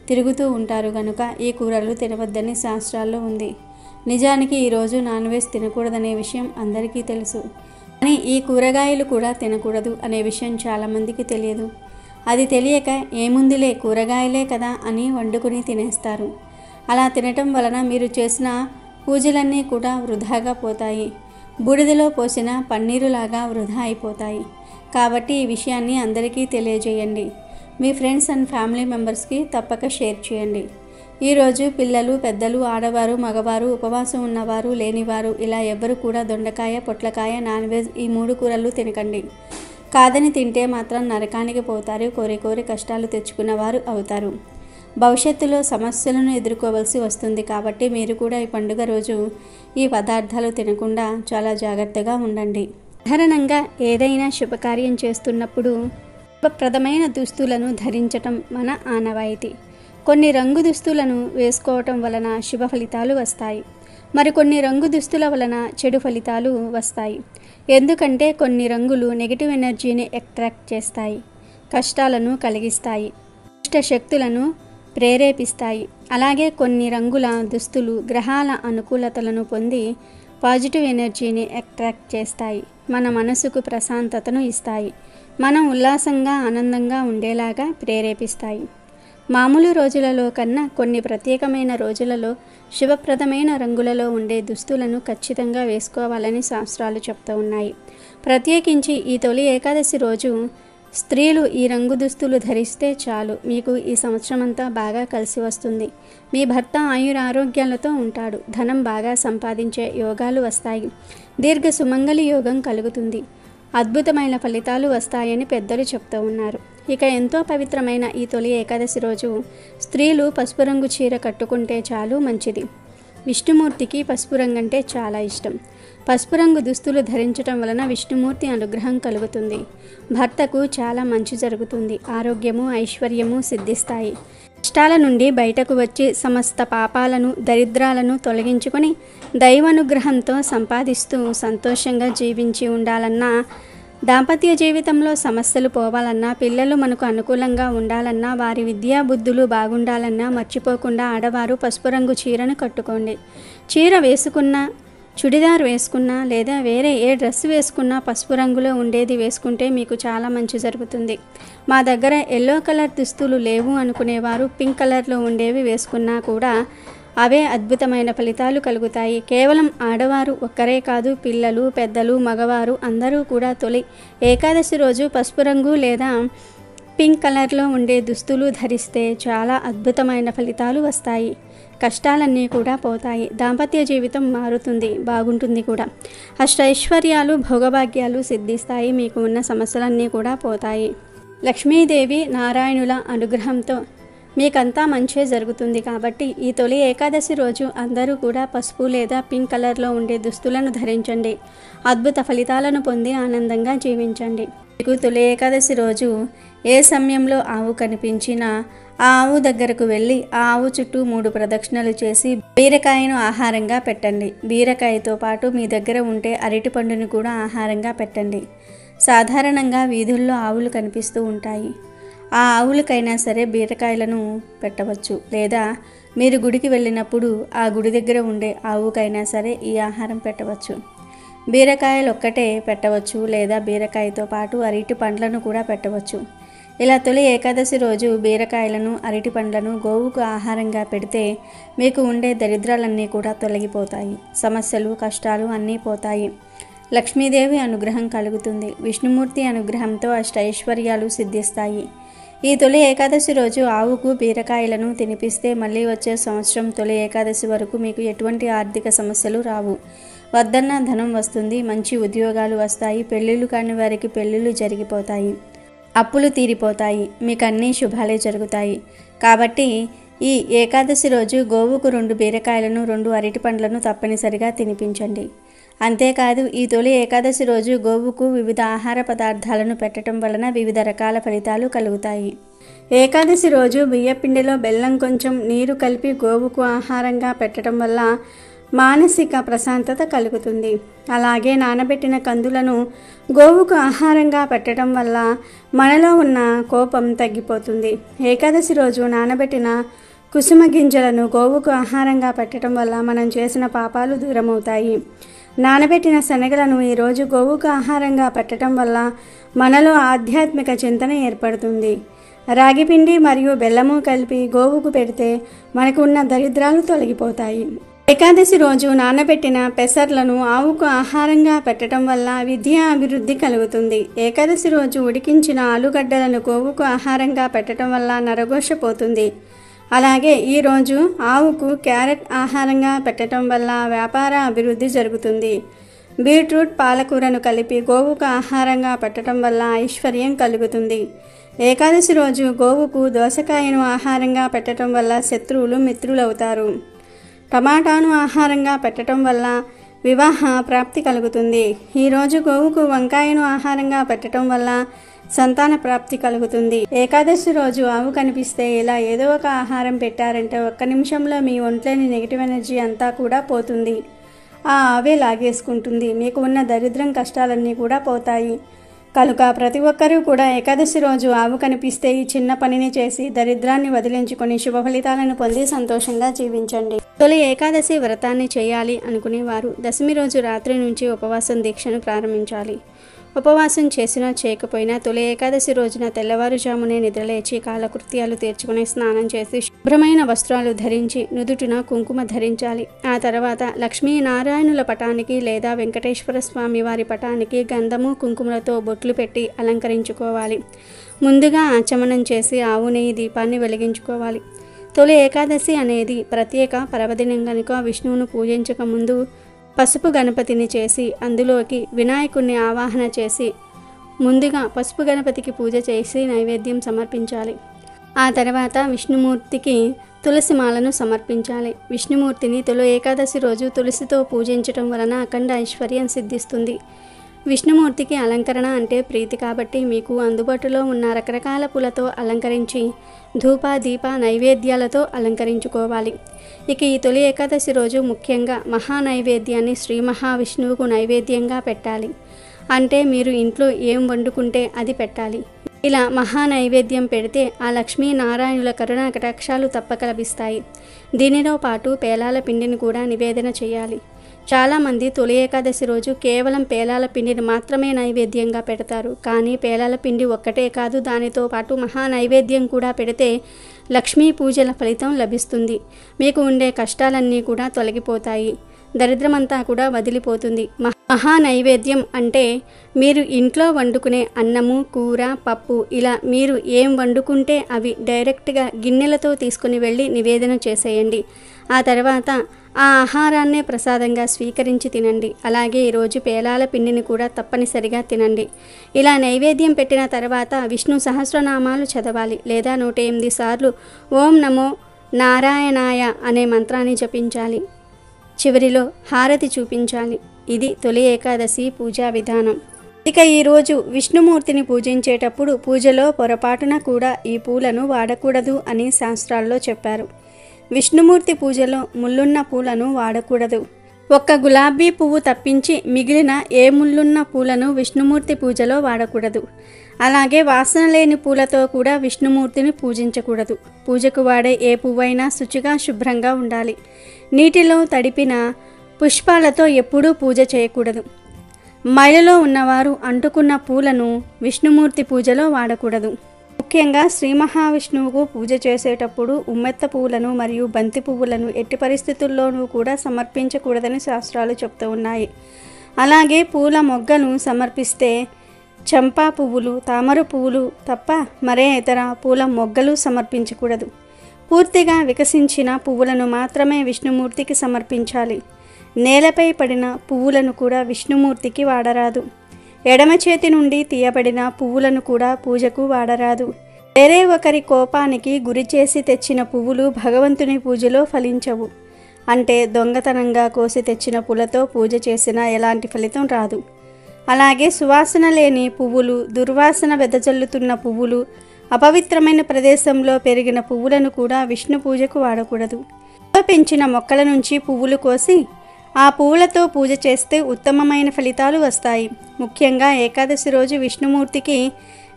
తిరుగుతూ ఉంటారు గనుక ఈ కూరలు తినవద్దని శాస్త్రాల్లో ఉంది. నిజానికి ఈరోజు నాన్ వెజ్ తినకూడదనే విషయం అందరికీ తెలుసు. కానీ ఈ కూరగాయలు కూడా తినకూడదు అనే విషయం చాలామందికి తెలియదు. అది తెలియక ఏముందిలే కూరగాయలే కదా అని వండుకుని తినేస్తారు. అలా తినటం వలన మీరు చేసిన పూజలన్నీ కూడా వృధాగా పోతాయి. బూడిదలో పోసిన పన్నీరులాగా వృధా అయిపోతాయి. కాబట్టి ఈ విషయాన్ని అందరికీ తెలియజేయండి. మీ ఫ్రెండ్స్ అండ్ ఫ్యామిలీ మెంబర్స్కి తప్పక షేర్ చేయండి. ఈరోజు పిల్లలు, పెద్దలు, ఆడవారు, మగవారు, ఉపవాసం ఉన్నవారు, లేనివారు ఇలా ఎవ్వరు కూడా దొండకాయ, పొట్లకాయ, నాన్ వెజ్ ఈ 3 కూరలు తినకండి. కాదని తింటే మాత్రం నరకానికి పోతారు. కోరి కోరి కష్టాలు తెచ్చుకున్నవారు అవుతారు. భవిష్యత్తులో సమస్యలను ఎదుర్కోవాల్సి వస్తుంది. కాబట్టి మీరు కూడా ఈ పండుగ రోజు ఈ పదార్థాలు తినకుండా చాలా జాగ్రత్తగా ఉండండి. సాధారణంగా ఏదైనా శుభకార్యం చేస్తున్నప్పుడు శుభప్రదమైన దుస్తులను ధరించటం మన ఆనవాయితీ. కొన్ని రంగు దుస్తులను వేసుకోవటం వలన శుభ ఫలితాలు వస్తాయి. మరికొన్ని రంగు దుస్తుల వలన చెడు ఫలితాలు వస్తాయి. ఎందుకంటే కొన్ని రంగులు నెగిటివ్ ఎనర్జీని అట్రాక్ట్ చేస్తాయి, కష్టాలను కలిగిస్తాయి, దుష్ట శక్తులను ప్రేరేపిస్తాయి. అలాగే కొన్ని రంగుల దుస్తులు గ్రహాల అనుకూలతలను పొంది పాజిటివ్ ఎనర్జీని అట్రాక్ట్ చేస్తాయి, మన మనసుకు ప్రశాంతతను ఇస్తాయి, మనం ఉల్లాసంగా ఆనందంగా ఉండేలాగా ప్రేరేపిస్తాయి. మామూలు రోజులలో కన్నా కొన్ని ప్రత్యేకమైన రోజులలో శుభప్రదమైన రంగులలో ఉండే దుస్తులను ఖచ్చితంగా వేసుకోవాలని శాస్త్రాలు చెప్తూ ఉన్నాయి. ప్రత్యేకించి ఈ తొలి ఏకాదశి రోజు స్త్రీలు ఈ రంగు దుస్తులు ధరిస్తే చాలు, మీకు ఈ సంవత్సరమంతా బాగా కలిసి వస్తుంది. మీ భర్త ఆయురారోగ్యాలతో ఉంటాడు. ధనం బాగా సంపాదించే యోగాలు వస్తాయి. దీర్ఘ సుమంగళి యోగం కలుగుతుంది. అద్భుతమైన ఫలితాలు వస్తాయని పెద్దలు చెప్తూ ఉన్నారు. ఇక ఎంతో పవిత్రమైన ఈ తొలి ఏకాదశి రోజు స్త్రీలు పసుపు రంగు చీర కట్టుకుంటే చాలు మంచిది. విష్ణుమూర్తికి పసుపు రంగు అంటే చాలా ఇష్టం. పసుపు రంగు దుస్తులు ధరించడం వలన విష్ణుమూర్తి అనుగ్రహం కలుగుతుంది. భర్తకు చాలా మంచి జరుగుతుంది. ఆరోగ్యము, ఐశ్వర్యము సిద్ధిస్తాయి. కష్టాల నుండి బయటకు వచ్చి సమస్త పాపాలను, దరిద్రాలను తొలగించుకొని దైవానుగ్రహంతో సంపాదిస్తూ సంతోషంగా జీవించి ఉండాలన్నా, దాంపత్య జీవితంలో సమస్యలు పోవాలన్నా, పిల్లలు మనకు అనుకూలంగా ఉండాలన్నా, వారి విద్యా బుద్ధులు బాగుండాలన్నా మర్చిపోకుండా ఆడవారు పసుపు రంగు చీరను కట్టుకోండి. చీర వేసుకున్నా, చుడిదార్ వేసుకున్నా లేదా వేరే ఏ డ్రెస్ వేసుకున్నా పసుపు రంగులో ఉండేది వేసుకుంటే మీకు చాలా మంచి జరుగుతుంది. మా దగ్గర ఎల్లో కలర్ దుస్తులు లేవు అనుకునేవారు పింక్ కలర్లో ఉండేవి వేసుకున్నా కూడా అవే అద్భుతమైన ఫలితాలు కలుగుతాయి. కేవలం ఆడవారు ఒక్కరే కాదు, పిల్లలు, పెద్దలు, మగవారు అందరూ కూడా తొలి ఏకాదశి రోజు పసుపు రంగు లేదా పింక్ కలర్లో ఉండే దుస్తులు ధరిస్తే చాలా అద్భుతమైన ఫలితాలు వస్తాయి. కష్టాలన్నీ కూడా పోతాయి. దాంపత్య జీవితం మారుతుంది, బాగుంటుంది కూడా. అష్టైశ్వర్యాలు, భోగభాగ్యాలు సిద్ధిస్తాయి. మీకు ఉన్న సమస్యలన్నీ కూడా పోతాయి. లక్ష్మీదేవి, నారాయణుల అనుగ్రహంతో మీకంతా మంచే జరుగుతుంది. కాబట్టి ఈ తొలి ఏకాదశి రోజు అందరూ కూడా పసుపు లేదా పింక్ కలర్లో ఉండే దుస్తులను ధరించండి. అద్భుత ఫలితాలను పొంది ఆనందంగా జీవించండి. మీకు తొలి ఏకాదశి రోజు ఏ సమయంలో ఆవు కనిపించినా ఆ ఆవు దగ్గరకు వెళ్ళి ఆ ఆవు చుట్టూ 3 ప్రదక్షిణలు చేసి బీరకాయను ఆహారంగా పెట్టండి. బీరకాయతో పాటు మీ దగ్గర ఉంటే అరటి పండుని కూడా ఆహారంగా పెట్టండి. సాధారణంగా వీధుల్లో ఆవులు కనిపిస్తూ ఉంటాయి. ఆ ఆవులకైనా సరే బీరకాయలను పెట్టవచ్చు. లేదా మీరు గుడికి వెళ్ళినప్పుడు ఆ గుడి దగ్గర ఉండే ఆవుకైనా సరే ఈ ఆహారం పెట్టవచ్చు. బీరకాయలు ఒక్కటే పెట్టవచ్చు లేదా బీరకాయతో పాటు అరటి పండ్లను కూడా పెట్టవచ్చు. ఇలా తొలి ఏకాదశి రోజు బీరకాయలను అరటి పండ్లను గోవుకు ఆహారంగా పెడితే మీకు ఉండే దరిద్రాలన్నీ కూడా తొలగిపోతాయి. సమస్యలు కష్టాలు అన్నీ పోతాయి. లక్ష్మీదేవి అనుగ్రహం కలుగుతుంది. విష్ణుమూర్తి అనుగ్రహంతో అష్టైశ్వర్యాలు సిద్ధిస్తాయి. ఈ తొలి ఏకాదశి రోజు ఆవుకు బీరకాయలను తినిపిస్తే మళ్ళీ వచ్చే సంవత్సరం తొలి ఏకాదశి వరకు మీకు ఎటువంటి ఆర్థిక సమస్యలు రావు. వద్దన్న ధనం వస్తుంది. మంచి ఉద్యోగాలు వస్తాయి. పెళ్ళిళ్ళు కాని వారికి పెళ్ళిళ్ళు జరిగిపోతాయి. అప్పులు తీరిపోతాయి. మీకు అన్నీ శుభాలే జరుగుతాయి. కాబట్టి ఈ ఏకాదశి రోజు గోవుకు 2 బీరకాయలను 2 అరటి పండ్లను తప్పనిసరిగా తినిపించండి. అంతేకాదు ఈ తొలి ఏకాదశి రోజు గోవుకు వివిధ ఆహార పదార్థాలను పెట్టడం వలన వివిధ రకాల ఫలితాలు కలుగుతాయి. ఏకాదశి రోజు బియ్యపిండిలో బెల్లం కొంచెం నీరు కలిపి గోవుకు ఆహారంగా పెట్టడం వల్ల మానసిక ప్రశాంతత కలుగుతుంది. అలాగే నానబెట్టిన కందులను గోవుకు ఆహారంగా పెట్టడం వల్ల మనలో ఉన్న కోపం తగ్గిపోతుంది. ఏకాదశి రోజు నానబెట్టిన కుసుమ గింజలను గోవుకు ఆహారంగా పెట్టడం వల్ల మనం చేసిన పాపాలు దూరమవుతాయి. నానబెట్టిన శనగలను ఈరోజు గోవుకు ఆహారంగా పెట్టడం వల్ల మనలో ఆధ్యాత్మిక చింతన ఏర్పడుతుంది. రాగిపిండి మరియు బెల్లము కలిపి గోవుకు పెడితే మనకు ఉన్న దరిద్రాలు తొలగిపోతాయి. ఏకాదశి రోజు నానబెట్టిన పెసర్లను ఆవుకు ఆహారంగా పెట్టడం వల్ల విద్యా అభివృద్ధి కలుగుతుంది. ఏకాదశి రోజు ఉడికించిన ఆలుగడ్డలను గోవుకు ఆహారంగా పెట్టడం వల్ల నరఘోష పోతుంది. అలాగే ఈరోజు ఆవుకు క్యారెట్ ఆహారంగా పెట్టడం వల్ల వ్యాపార అభివృద్ధి జరుగుతుంది. బీట్రూట్ పాలకూరను కలిపి గోవుకు ఆహారంగా పెట్టడం వల్ల ఐశ్వర్యం కలుగుతుంది. ఏకాదశి రోజు గోవుకు దోసకాయను ఆహారంగా పెట్టడం వల్ల శత్రువులు మిత్రులవుతారు. టమాటాను ఆహారంగా పెట్టడం వల్ల వివాహ ప్రాప్తి కలుగుతుంది. ఈరోజు గోవుకు వంకాయను ఆహారంగా పెట్టడం వల్ల సంతాన ప్రాప్తి కలుగుతుంది. ఏకాదశి రోజు ఆవు కనిపిస్తే ఇలా ఏదో ఒక ఆహారం పెట్టారంటే ఒక్క నిమిషంలో మీ ఒంట్లోని నెగిటివ్ ఎనర్జీ అంతా కూడా పోతుంది. ఆ ఆవే లాగేసుకుంటుంది. మీకు ఉన్న దరిద్రం కష్టాలన్నీ కూడా పోతాయి. కనుక ప్రతి ఒక్కరూ కూడా ఏకాదశి రోజు ఆవు కనిపిస్తే ఈ చిన్న పనిని చేసి దరిద్రాన్ని వదిలించుకొని శుభ ఫలితాలను పొంది సంతోషంగా జీవించండి. తొలి ఏకాదశి వ్రతాన్ని చేయాలి అనుకునేవారు దశమి రోజు రాత్రి నుంచి ఉపవాసం దీక్షను ప్రారంభించాలి. ఉపవాసం చేసినా చేయకపోయినా తొలి ఏకాదశి రోజున తెల్లవారుజామునే నిద్రలేచి కాలకృత్యాలు తీర్చుకుని స్నానం చేసి శుభ్రమైన వస్త్రాలు ధరించి నుదుటిన కుంకుమ ధరించాలి. ఆ తర్వాత లక్ష్మీనారాయణుల పటానికి లేదా వెంకటేశ్వర స్వామి వారి పటానికి గంధము కుంకుమలతో బొట్లు పెట్టి అలంకరించుకోవాలి. ముందుగా ఆచమనం చేసి ఆవు నెయ్యి దీపాన్ని వెలిగించుకోవాలి. తొలి ఏకాదశి అనేది ప్రత్యేక పర్వదినం కనుక విష్ణువును పూజించక ముందు పసుపు గణపతిని చేసి అందులోకి వినాయకుడిని ఆవాహన చేసి ముందుగా పసుపు గణపతికి పూజ చేసి నైవేద్యం సమర్పించాలి. ఆ తర్వాత విష్ణుమూర్తికి తులసి మాలను సమర్పించాలి. విష్ణుమూర్తిని తొలి ఏకాదశి రోజు తులసితో పూజించడం వలన అఖండ ఐశ్వర్యం సిద్ధిస్తుంది. విష్ణుమూర్తికి అలంకరణ అంటే ప్రీతి కాబట్టి మీకు అందుబాటులో ఉన్న రకరకాల పూలతో అలంకరించి ధూప దీప నైవేద్యాలతో అలంకరించుకోవాలి. ఇక ఈ తొలి ఏకాదశి రోజు ముఖ్యంగా మహా నైవేద్యాన్ని శ్రీ మహావిష్ణువుకు నైవేద్యంగా పెట్టాలి. అంటే మీరు ఇంట్లో ఏం వండుకుంటే అది పెట్టాలి. ఇలా మహా నైవేద్యం పెడితే ఆ లక్ష్మీనారాయణుల కరుణా కటాక్షాలు తప్పక లభిస్తాయి. దీనితో పాటు పేలాల పిండిని కూడా నివేదన చేయాలి. చాలామంది తొలి ఏకాదశి రోజు కేవలం పేలాల పిండిని మాత్రమే నైవేద్యంగా పెడతారు. కానీ పేలాల పిండి ఒక్కటే కాదు, దానితో పాటు మహా నైవేద్యం కూడా పెడితే లక్ష్మీ పూజల ఫలితం లభిస్తుంది. మీకు ఉండే కష్టాలన్నీ కూడా తొలగిపోతాయి. దరిద్రమంతా కూడా వదిలిపోతుంది. మహా నైవేద్యం అంటే మీరు ఇంట్లో వండుకునే అన్నము, కూర, పప్పు ఇలా మీరు ఏం వండుకుంటే అవి డైరెక్ట్గా గిన్నెలతో తీసుకుని వెళ్ళి నివేదన చేసేయండి. ఆ తర్వాత ఆ ఆహారాన్నే ప్రసాదంగా స్వీకరించి తినండి. అలాగే ఈరోజు పేలాల పిండిని కూడా తప్పనిసరిగా తినండి. ఇలా నైవేద్యం పెట్టిన తర్వాత విష్ణు సహస్రనామాలు చదవాలి లేదా 108 సార్లు ఓం నమో నారాయణాయ అనే మంత్రాన్ని జపించాలి. చివరిలో హారతి చూపించాలి. ఇది తొలి ఏకాదశి పూజా విధానం. ఇక ఈరోజు విష్ణుమూర్తిని పూజించేటప్పుడు పూజలో పొరపాటున కూడా ఈ పూలను వాడకూడదు అని శాస్త్రాల్లో చెప్పారు. విష్ణుమూర్తి పూజలో ముళ్ళున్న పూలను వాడకూడదు. ఒక్క గులాబీ పువ్వు తప్పించి మిగిలిన ఏ ముళ్ళున్న పూలను విష్ణుమూర్తి పూజలో వాడకూడదు. అలాగే వాసన లేని పూలతో కూడా విష్ణుమూర్తిని పూజించకూడదు. పూజకు వాడే ఏ పువ్వైనా శుచిగా శుభ్రంగా ఉండాలి. నీటిలో తడిపిన పుష్పాలతో ఎప్పుడూ పూజ చేయకూడదు. మైలలో ఉన్నవారు అంటుకున్న పూలను విష్ణుమూర్తి పూజలో వాడకూడదు. ముఖ్యంగా శ్రీ మహావిష్ణువుకు పూజ చేసేటప్పుడు ఉమ్మెత్త పువ్వులను మరియు బంతి పువ్వులను ఎట్టి పరిస్థితుల్లోనూ కూడా సమర్పించకూడదని శాస్త్రాలు చెప్తూ ఉన్నాయి. అలాగే పూల మొగ్గను సమర్పిస్తే చంపా పువ్వులు, తామర పువ్వులు తప్ప మరే ఇతర పూల మొగ్గలు సమర్పించకూడదు. పూర్తిగా వికసించిన పువ్వులను మాత్రమే విష్ణుమూర్తికి సమర్పించాలి. నేలపై పడిన పువ్వులను కూడా విష్ణుమూర్తికి వాడరాదు. ఎడమ చేతి నుండి తీయబడిన పువ్వులను కూడా పూజకు వాడరాదు. వేరే ఒకరి కోపానికి గురి చేసి తెచ్చిన పువ్వులు భగవంతుని పూజలో ఫలించవు. అంటే దొంగతనంగా కోసి తెచ్చిన పూలతో పూజ చేసినా ఎలాంటి ఫలితం రాదు. అలాగే సువాసన లేని పువ్వులు, దుర్వాసన వెదజల్లుతున్న పువ్వులు, అపవిత్రమైన ప్రదేశంలో పెరిగిన పువ్వులను కూడా విష్ణు పూజకు వాడకూడదు. పెంచిన మొక్కల నుంచి పువ్వులు కోసి ఆ పువ్వులతో పూజ చేస్తే ఉత్తమమైన ఫలితాలు వస్తాయి. ముఖ్యంగా ఏకాదశి రోజు విష్ణుమూర్తికి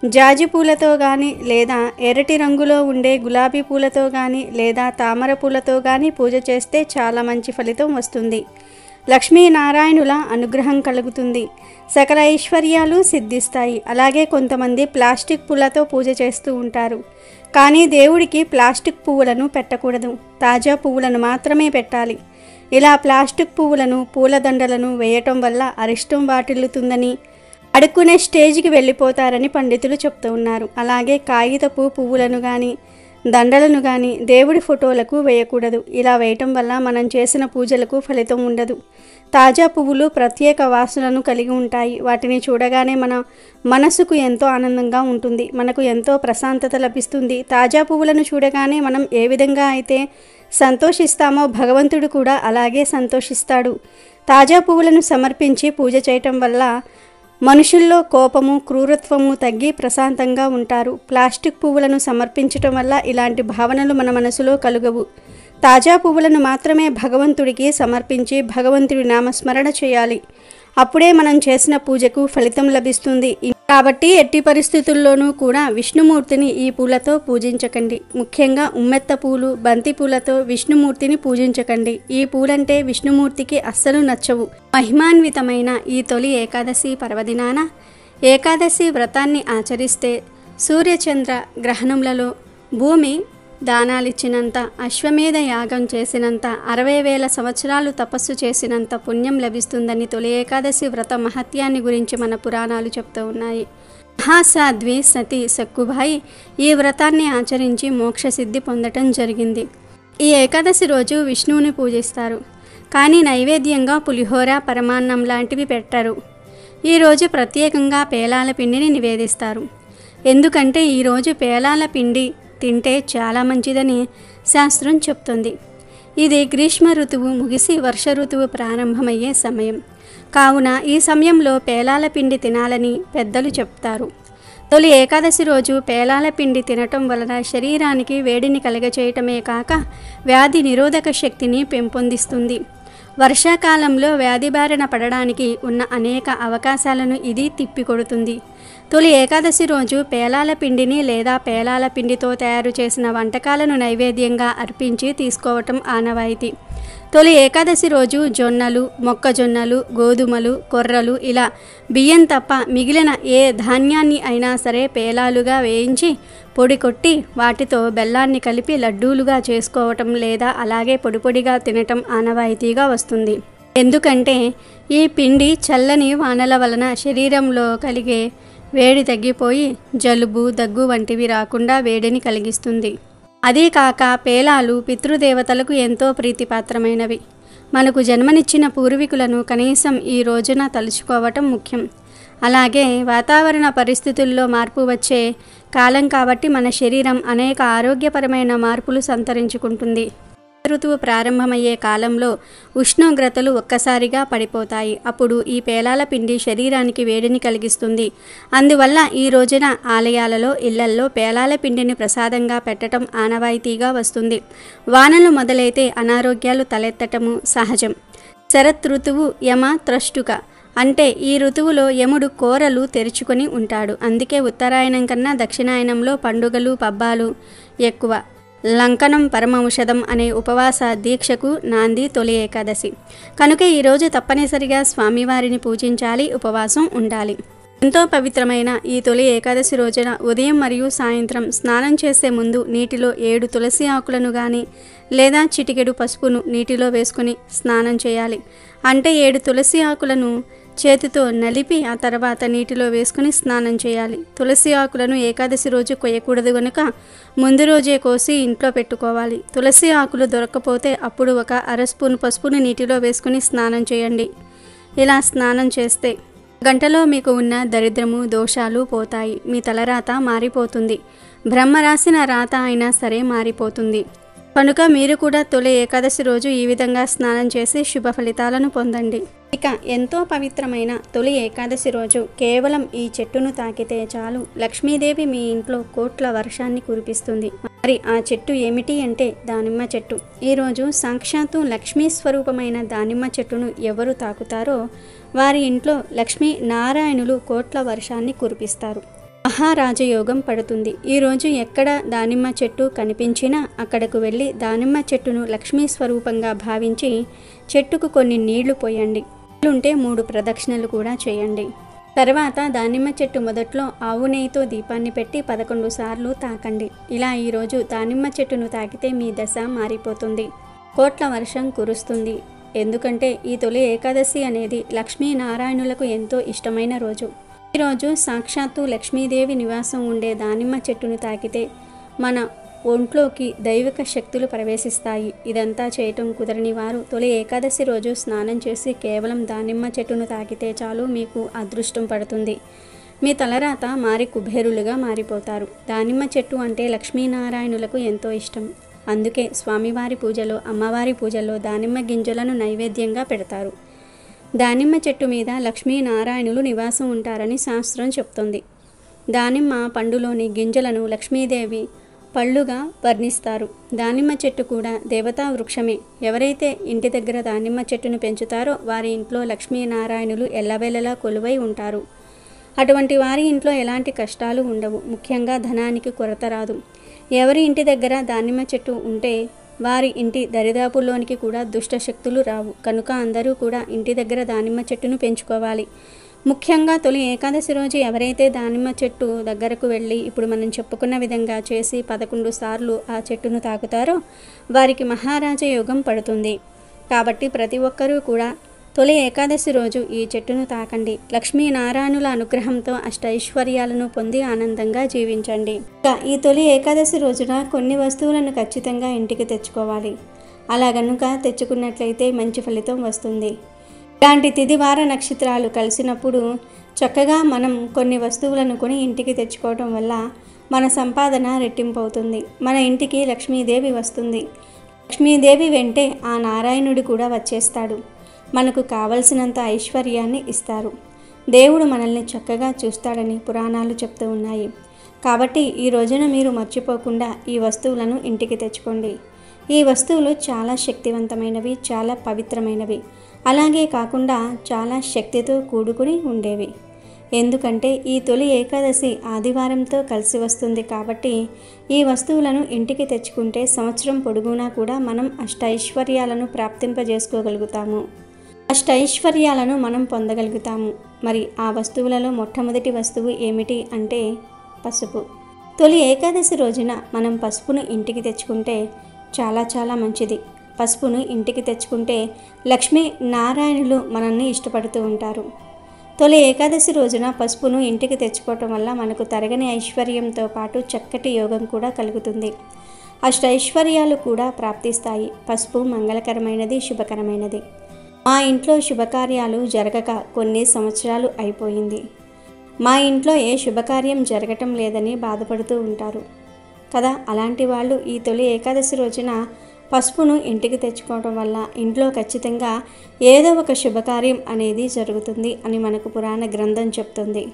జాజి పూలతో కానీ లేదా ఎర్రటి రంగులో ఉండే గులాబీ పూలతో కానీ లేదా తామర పూలతో కానీ పూజ చేస్తే చాలా మంచి ఫలితం వస్తుంది. లక్ష్మీనారాయణుల అనుగ్రహం కలుగుతుంది. సకల ఐశ్వర్యాలు సిద్ధిస్తాయి. అలాగే కొంతమంది ప్లాస్టిక్ పూలతో పూజ చేస్తూ ఉంటారు. కానీ దేవుడికి ప్లాస్టిక్ పువ్వులను పెట్టకూడదు. తాజా పువ్వులను మాత్రమే పెట్టాలి. ఇలా ప్లాస్టిక్ పువ్వులను, పూలదండలను వేయటం వల్ల అరిష్టం వాటిల్లుతుందని, అడుక్కునే స్టేజ్కి వెళ్ళిపోతారని పండితులు చెప్తూ ఉన్నారు. అలాగే కాగితపు పువ్వులను కానీ దండలను కానీ దేవుడి ఫోటోలకు వేయకూడదు. ఇలా వేయటం వల్ల మనం చేసిన పూజలకు ఫలితం ఉండదు. తాజా పువ్వులు ప్రత్యేక వాసనను కలిగి ఉంటాయి. వాటిని చూడగానే మన మనసుకు ఎంతో ఆనందంగా ఉంటుంది. మనకు ఎంతో ప్రశాంతత లభిస్తుంది. తాజా పువ్వులను చూడగానే మనం ఏ విధంగా అయితే సంతోషిస్తామో భగవంతుడు కూడా అలాగే సంతోషిస్తాడు. తాజా పువ్వులను సమర్పించి పూజ చేయటం వల్ల మనుషుల్లో కోపము, క్రూరత్వము తగ్గి ప్రశాంతంగా ఉంటారు. ప్లాస్టిక్ పువ్వులను సమర్పించటం వల్ల ఇలాంటి భావనలు మన మనసులో కలుగవు. తాజా పువ్వులను మాత్రమే భగవంతుడికి సమర్పించి భగవంతుడి నామస్మరణ చేయాలి. అప్పుడే మనం చేసిన పూజకు ఫలితం లభిస్తుంది. కాబట్టి ఎట్టి పరిస్థితుల్లోనూ కూడా విష్ణుమూర్తిని ఈ పూలతో పూజించకండి. ముఖ్యంగా ఉమ్మెత్త పూలు, బంతి పూలతో విష్ణుమూర్తిని పూజించకండి. ఈ పూలంటే విష్ణుమూర్తికి అస్సలు నచ్చవు. మహిమాన్వితమైన ఈ తొలి ఏకాదశి పర్వదినాన ఏకాదశి వ్రతాన్ని ఆచరిస్తే సూర్యచంద్ర గ్రహణములలో భూమి దానాలిచ్చినంత, అశ్వమేధ యాగం చేసినంత, 60,000 సంవత్సరాలు తపస్సు చేసినంత పుణ్యం లభిస్తుందని తొలి ఏకాదశి వ్రత మహత్యాన్ని గురించి మన పురాణాలు చెప్తూ ఉన్నాయి. మహాసాధ్వి సతీ సక్కుబాయి ఈ వ్రతాన్ని ఆచరించి మోక్షసిద్ధి పొందటం జరిగింది. ఈ ఏకాదశి రోజు విష్ణువుని పూజిస్తారు. కానీ నైవేద్యంగా పులిహోర, పరమాన్నం లాంటివి పెట్టరు. ఈరోజు ప్రత్యేకంగా పేలాల పిండిని నివేదిస్తారు. ఎందుకంటే ఈరోజు పేలాల పిండి తింటే చాలా మంచిదని శాస్త్రం చెప్తుంది. ఇది గ్రీష్మ ఋతువు ముగిసి వర్ష ఋతువు ప్రారంభమయ్యే సమయం కావున ఈ సమయంలో పేలాల పిండి తినాలని పెద్దలు చెప్తారు. తొలి ఏకాదశి రోజు పేలాల పిండి తినటం వలన శరీరానికి వేడిని కలగచేయటమే కాక వ్యాధి నిరోధక శక్తిని పెంపొందిస్తుంది. వర్షాకాలంలో వ్యాధి బారిన పడడానికి ఉన్న అనేక అవకాశాలను ఇది తిప్పికొడుతుంది. తొలి ఏకాదశి రోజు పేలాల పిండిని లేదా పేలాల పిండితో తయారు చేసిన వంటకాలను నైవేద్యంగా అర్పించి తీసుకోవటం ఆనవాయితీ. తొలి ఏకాదశి రోజు జొన్నలు, మొక్కజొన్నలు, గోధుమలు, కొర్రలు ఇలా బియ్యం తప్ప మిగిలిన ఏ ధాన్యాన్ని అయినా సరే పేలాలుగా వేయించి పొడి కొట్టి వాటితో బెల్లాన్ని కలిపి లడ్డూలుగా చేసుకోవటం లేదా అలాగే పొడిపొడిగా తినటం ఆనవాయితీగా వస్తుంది. ఎందుకంటే ఈ పిండి చల్లని వానల వలన శరీరంలో కలిగే వేడి తగ్గిపోయి జలుబు, దగ్గు వంటివి రాకుండా వేడిని కలిగిస్తుంది. అదీ కాక పేలాలు పితృదేవతలకు ఎంతో ప్రీతిపాత్రమైనవి. మనకు జన్మనిచ్చిన పూర్వీకులను కనీసం ఈ రోజున తలుచుకోవటం ముఖ్యం. అలాగే వాతావరణ పరిస్థితుల్లో మార్పు వచ్చే కాలం కాబట్టి మన శరీరం అనేక ఆరోగ్యపరమైన మార్పులు సంతరించుకుంటుంది. ఋతువు ప్రారంభమయ్యే కాలంలో ఉష్ణోగ్రతలు ఒక్కసారిగా పడిపోతాయి. అప్పుడు ఈ పేలాల పిండి శరీరానికి వేడిని కలిగిస్తుంది. అందువల్ల ఈ రోజున ఆలయాలలో, ఇళ్లల్లో పేలాల పిండిని ప్రసాదంగా పెట్టడం ఆనవాయితీగా వస్తుంది. వానలు మొదలైతే అనారోగ్యాలు తలెత్తటము సహజం. శరత్ ఋతువు యమ త్రష్టుక అంటే ఈ ఋతువులో యముడు కోరలు తెరుచుకొని ఉంటాడు. అందుకే ఉత్తరాయణం కన్నా దక్షిణాయనంలో పండుగలు, పబ్బాలు ఎక్కువ. లంకనం పరమౌషధం అనే ఉపవాస దీక్షకు నాంది తొలి ఏకాదశి కనుక ఈరోజు తప్పనిసరిగా స్వామివారిని పూజించాలి, ఉపవాసం ఉండాలి. ఎంతో పవిత్రమైన ఈ తొలి ఏకాదశి రోజున ఉదయం మరియు సాయంత్రం స్నానం చేసే ముందు నీటిలో 7 తులసి ఆకులను కానీ లేదా చిటికెడు పసుపును నీటిలో వేసుకుని స్నానం చేయాలి. అంటే 7 తులసి ఆకులను చేతితో నలిపి ఆ తర్వాత నీటిలో వేసుకుని స్నానం చేయాలి. తులసి ఆకులను ఏకాదశి రోజు కొయ్యకూడదు కనుక ముందు రోజే కోసి ఇంట్లో పెట్టుకోవాలి. తులసి ఆకులు దొరక్కపోతే అప్పుడు 1 అర స్పూన్ పసుపును నీటిలో వేసుకుని స్నానం చేయండి. ఇలా స్నానం చేస్తే గంటలో మీకు ఉన్న దరిద్రము దోషాలు పోతాయి. మీ తలరాత మారిపోతుంది. బ్రహ్మ రాసిన రాత అయినా సరే మారిపోతుంది. కనుక మీరు కూడా తొలి ఏకాదశి రోజు ఈ విధంగా స్నానం చేసి శుభ ఫలితాలను పొందండి. ఇక ఎంతో పవిత్రమైన తొలి ఏకాదశి రోజు కేవలం ఈ చెట్టును తాకితే చాలు లక్ష్మీదేవి మీ ఇంట్లో కోట్ల వర్షాన్ని కురిపిస్తుంది. మరి ఆ చెట్టు ఏమిటి అంటే దానిమ్మ చెట్టు. ఈరోజు సాక్షాత్తు లక్ష్మీ స్వరూపమైన దానిమ్మ చెట్టును ఎవరు తాకుతారో వారి ఇంట్లో లక్ష్మీ నారాయణులు కోట్ల వర్షాన్ని కురిపిస్తారు. మహారాజయోగం పడుతుంది. ఈరోజు ఎక్కడ దానిమ్మ చెట్టు కనిపించినా అక్కడకు వెళ్ళి దానిమ్మ చెట్టును లక్ష్మీ స్వరూపంగా భావించి చెట్టుకు కొన్ని నీళ్లు పోయండి. ఉంటే 3 ప్రదక్షిణలు కూడా చేయండి. తర్వాత దానిమ్మ చెట్టు మొదట్లో ఆవు నెయ్యితో దీపాన్ని పెట్టి 11 సార్లు తాకండి. ఇలా ఈరోజు దానిమ్మ చెట్టును తాకితే మీ దశ మారిపోతుంది. కోట్ల వర్షం కురుస్తుంది. ఎందుకంటే ఈ తొలి ఏకాదశి అనేది లక్ష్మీనారాయణులకు ఎంతో ఇష్టమైన రోజు. ఈరోజు సాక్షాత్తు లక్ష్మీదేవి నివాసం ఉండే దానిమ్మ చెట్టును తాకితే మన ఒంట్లోకి దైవిక శక్తులు ప్రవేశిస్తాయి. ఇదంతా చేయటం కుదరని వారు తొలి ఏకాదశి రోజు స్నానం చేసి కేవలం దానిమ్మ చెట్టును తాకితే చాలు మీకు అదృష్టం పడుతుంది. మీ తలరాత మారి కుబేరులుగా మారిపోతారు. దానిమ్మ చెట్టు అంటే లక్ష్మీనారాయణులకు ఎంతో ఇష్టం. అందుకే స్వామివారి పూజలో, అమ్మవారి పూజలో దానిమ్మ గింజలను నైవేద్యంగా పెడతారు. దానిమ్మ చెట్టు మీద లక్ష్మీనారాయణులు నివాసం ఉంటారని శాస్త్రం చెప్తుంది. దానిమ్మ పండులోని గింజలను లక్ష్మీదేవి పళ్ళుగా వర్ణిస్తారు. దానిమ్మ చెట్టు కూడా దేవతా వృక్షమే. ఎవరైతే ఇంటి దగ్గర దానిమ్మ చెట్టును పెంచుతారో వారి ఇంట్లో లక్ష్మీనారాయణులు ఎల్లవేళలా కొలువై ఉంటారు. అటువంటి వారి ఇంట్లో ఎలాంటి కష్టాలు ఉండవు. ముఖ్యంగా ధనానికి కొరత రాదు. ఎవరి ఇంటి దగ్గర దానిమ్మ చెట్టు ఉంటే వారి ఇంటి దరిదాపుల్లోనికి కూడా దుష్టశక్తులు రావు. కనుక అందరూ కూడా ఇంటి దగ్గర దానిమ్మ చెట్టును పెంచుకోవాలి. ముఖ్యంగా తొలి ఏకాదశి రోజు ఎవరైతే దానిమ్మ చెట్టు దగ్గరకు వెళ్ళి ఇప్పుడు మనం చెప్పుకున్న విధంగా చేసి 11 సార్లు ఆ చెట్టును తాకుతారో వారికి మహారాజ యోగం పడుతుంది. కాబట్టి ప్రతి ఒక్కరూ కూడా తొలి ఏకాదశి రోజు ఈ చెట్టును తాకండి. లక్ష్మీనారాయణుల అనుగ్రహంతో అష్టైశ్వర్యాలను పొంది ఆనందంగా జీవించండి. ఈ తొలి ఏకాదశి రోజున కొన్ని వస్తువులను ఖచ్చితంగా ఇంటికి తెచ్చుకోవాలి. అలా గనుక తెచ్చుకున్నట్లయితే మంచి ఫలితం వస్తుంది. ఇలాంటి తిథివార నక్షత్రాలు కలిసినప్పుడు చక్కగా మనం కొన్ని వస్తువులను కొని ఇంటికి తెచ్చుకోవడం వల్ల మన సంపాదన రెట్టింపు అవుతుంది. మన ఇంటికి లక్ష్మీదేవి వస్తుంది. లక్ష్మీదేవి వెంటే ఆ నారాయణుడు కూడా వచ్చేస్తాడు. మనకు కావలసినంత ఐశ్వర్యాన్ని ఇస్తారు. దేవుడు మనల్ని చక్కగా చూస్తాడని పురాణాలు చెప్తూ ఉన్నాయి. కాబట్టి ఈ రోజున మీరు మర్చిపోకుండా ఈ వస్తువులను ఇంటికి తెచ్చుకోండి. ఈ వస్తువులు చాలా శక్తివంతమైనవి, చాలా పవిత్రమైనవి. అలాగే కాకుండా చాలా శక్తితో కూడుకుని ఉండేవి. ఎందుకంటే ఈ తొలి ఏకాదశి ఆదివారంతో కలిసి వస్తుంది. కాబట్టి ఈ వస్తువులను ఇంటికి తెచ్చుకుంటే సంవత్సరం పొడుగునా కూడా మనం అష్టైశ్వర్యాలను ప్రాప్తింపజేసుకోగలుగుతాము. అష్టైశ్వర్యాలను మనం పొందగలుగుతాము. మరి ఆ వస్తువులలో మొట్టమొదటి వస్తువు ఏమిటి అంటే పసుపు. తొలి ఏకాదశి రోజున మనం పసుపును ఇంటికి తెచ్చుకుంటే చాలా చాలా మంచిది. పసుపును ఇంటికి తెచ్చుకుంటే లక్ష్మీ నారాయణులు మనల్ని ఇష్టపడుతూ ఉంటారు. తొలి ఏకాదశి రోజున పసుపును ఇంటికి తెచ్చుకోవటం వల్ల మనకు తరగని ఐశ్వర్యంతో పాటు చక్కటి యోగం కూడా కలుగుతుంది. అష్టైశ్వర్యాలు కూడా ప్రాప్తిస్తాయి. పసుపు మంగళకరమైనది, శుభకరమైనది. మా ఇంట్లో శుభకార్యాలు జరగక కొన్ని సంవత్సరాలు అయిపోయింది. మా ఇంట్లో ఏ శుభకార్యం జరగటం లేదని బాధపడుతూ ఉంటారు కదా. అలాంటి వాళ్ళు ఈ తొలి ఏకాదశి రోజున పసుపును ఇంటికి తెచ్చుకోవడం వల్ల ఇంట్లో ఖచ్చితంగా ఏదో ఒక శుభకార్యం అనేది జరుగుతుంది అని మనకు పురాణ గ్రంథం చెప్తుంది.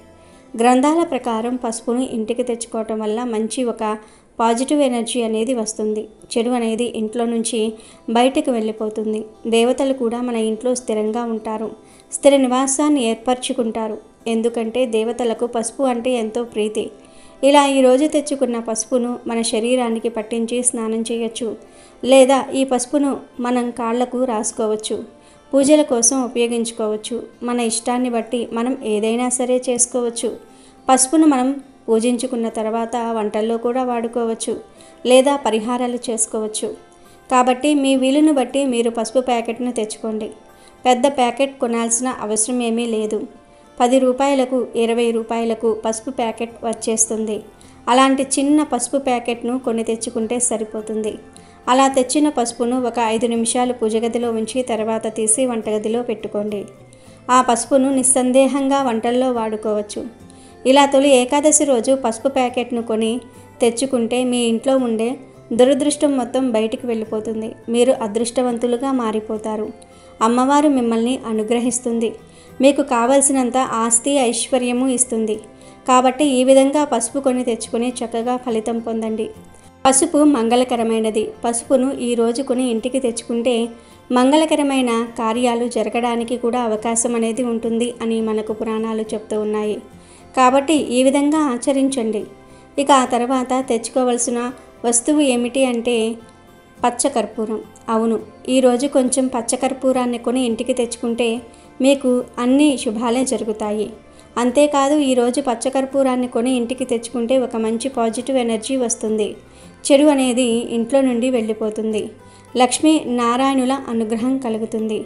గ్రంథాల ప్రకారం పసుపును ఇంటికి తెచ్చుకోవటం వల్ల మంచి ఒక పాజిటివ్ ఎనర్జీ అనేది వస్తుంది. చెడు అనేది ఇంట్లో నుంచి బయటకు వెళ్ళిపోతుంది. దేవతలు కూడా మన ఇంట్లో స్థిరంగా ఉంటారు. స్థిర నివాసాన్ని ఏర్పరచుకుంటారు. ఎందుకంటే దేవతలకు పసుపు అంటే ఎంతో ప్రీతి. ఇలా ఈరోజు తెచ్చుకున్న పసుపును మన శరీరానికి పట్టించి స్నానం చేయొచ్చు, లేదా ఈ పసుపును మనం కాళ్లకు రాసుకోవచ్చు. పూజల కోసం ఉపయోగించుకోవచ్చు. మన ఇష్టాన్ని బట్టి మనం ఏదైనా సరే చేసుకోవచ్చు. పసుపును మనం పూజించుకున్న తర్వాత వంటల్లో కూడా వాడుకోవచ్చు, లేదా పరిహారాలు చేసుకోవచ్చు. కాబట్టి మీ వీలును బట్టి మీరు పసుపు ప్యాకెట్ను తెచ్చుకోండి. పెద్ద ప్యాకెట్ కొనాల్సిన అవసరం ఏమీ లేదు. 10 రూపాయలకు 20 రూపాయలకు పసుపు ప్యాకెట్ వచ్చేస్తుంది. అలాంటి చిన్న పసుపు ప్యాకెట్ను కొని తెచ్చుకుంటే సరిపోతుంది. అలా తెచ్చిన పసుపును ఒక 5 నిమిషాలు పూజగదిలో ఉంచి తర్వాత తీసి వంటగదిలో పెట్టుకోండి. ఆ పసుపును నిస్సందేహంగా వంటల్లో వాడుకోవచ్చు. ఇలా తొలి ఏకాదశి రోజు పసుపు ప్యాకెట్ను కొని తెచ్చుకుంటే మీ ఇంట్లో ఉండే దురదృష్టం మొత్తం బయటికి వెళ్ళిపోతుంది. మీరు అదృష్టవంతులుగా మారిపోతారు. అమ్మవారు మిమ్మల్ని అనుగ్రహిస్తుంది. మీకు కావలసినంత ఆస్తి ఐశ్వర్యము ఇస్తుంది. కాబట్టి ఈ విధంగా పసుపు కొని తెచ్చుకొని చక్కగా ఫలితం పొందండి. పసుపు మంగళకరమైనది. పసుపును ఈ రోజు కొని ఇంటికి తెచ్చుకుంటే మంగళకరమైన కార్యాలు జరగడానికి కూడా అవకాశం అనేది ఉంటుంది అని మనకు పురాణాలు చెప్తూ ఉన్నాయి. కాబట్టి ఈ విధంగా ఆచరించండి. ఇక ఆ తర్వాత తెచ్చుకోవలసిన వస్తువు ఏమిటి అంటే పచ్చకర్పూరం. అవును, ఈరోజు కొంచెం పచ్చకర్పూరాన్ని కొని ఇంటికి తెచ్చుకుంటే మీకు అన్ని శుభాలే జరుగుతాయి. అంతేకాదు, ఈరోజు పచ్చకర్పూరాన్ని కొని ఇంటికి తెచ్చుకుంటే ఒక మంచి పాజిటివ్ ఎనర్జీ వస్తుంది. చెడు అనేది ఇంట్లో నుండి వెళ్ళిపోతుంది. లక్ష్మీ నారాయణుల అనుగ్రహం కలుగుతుంది.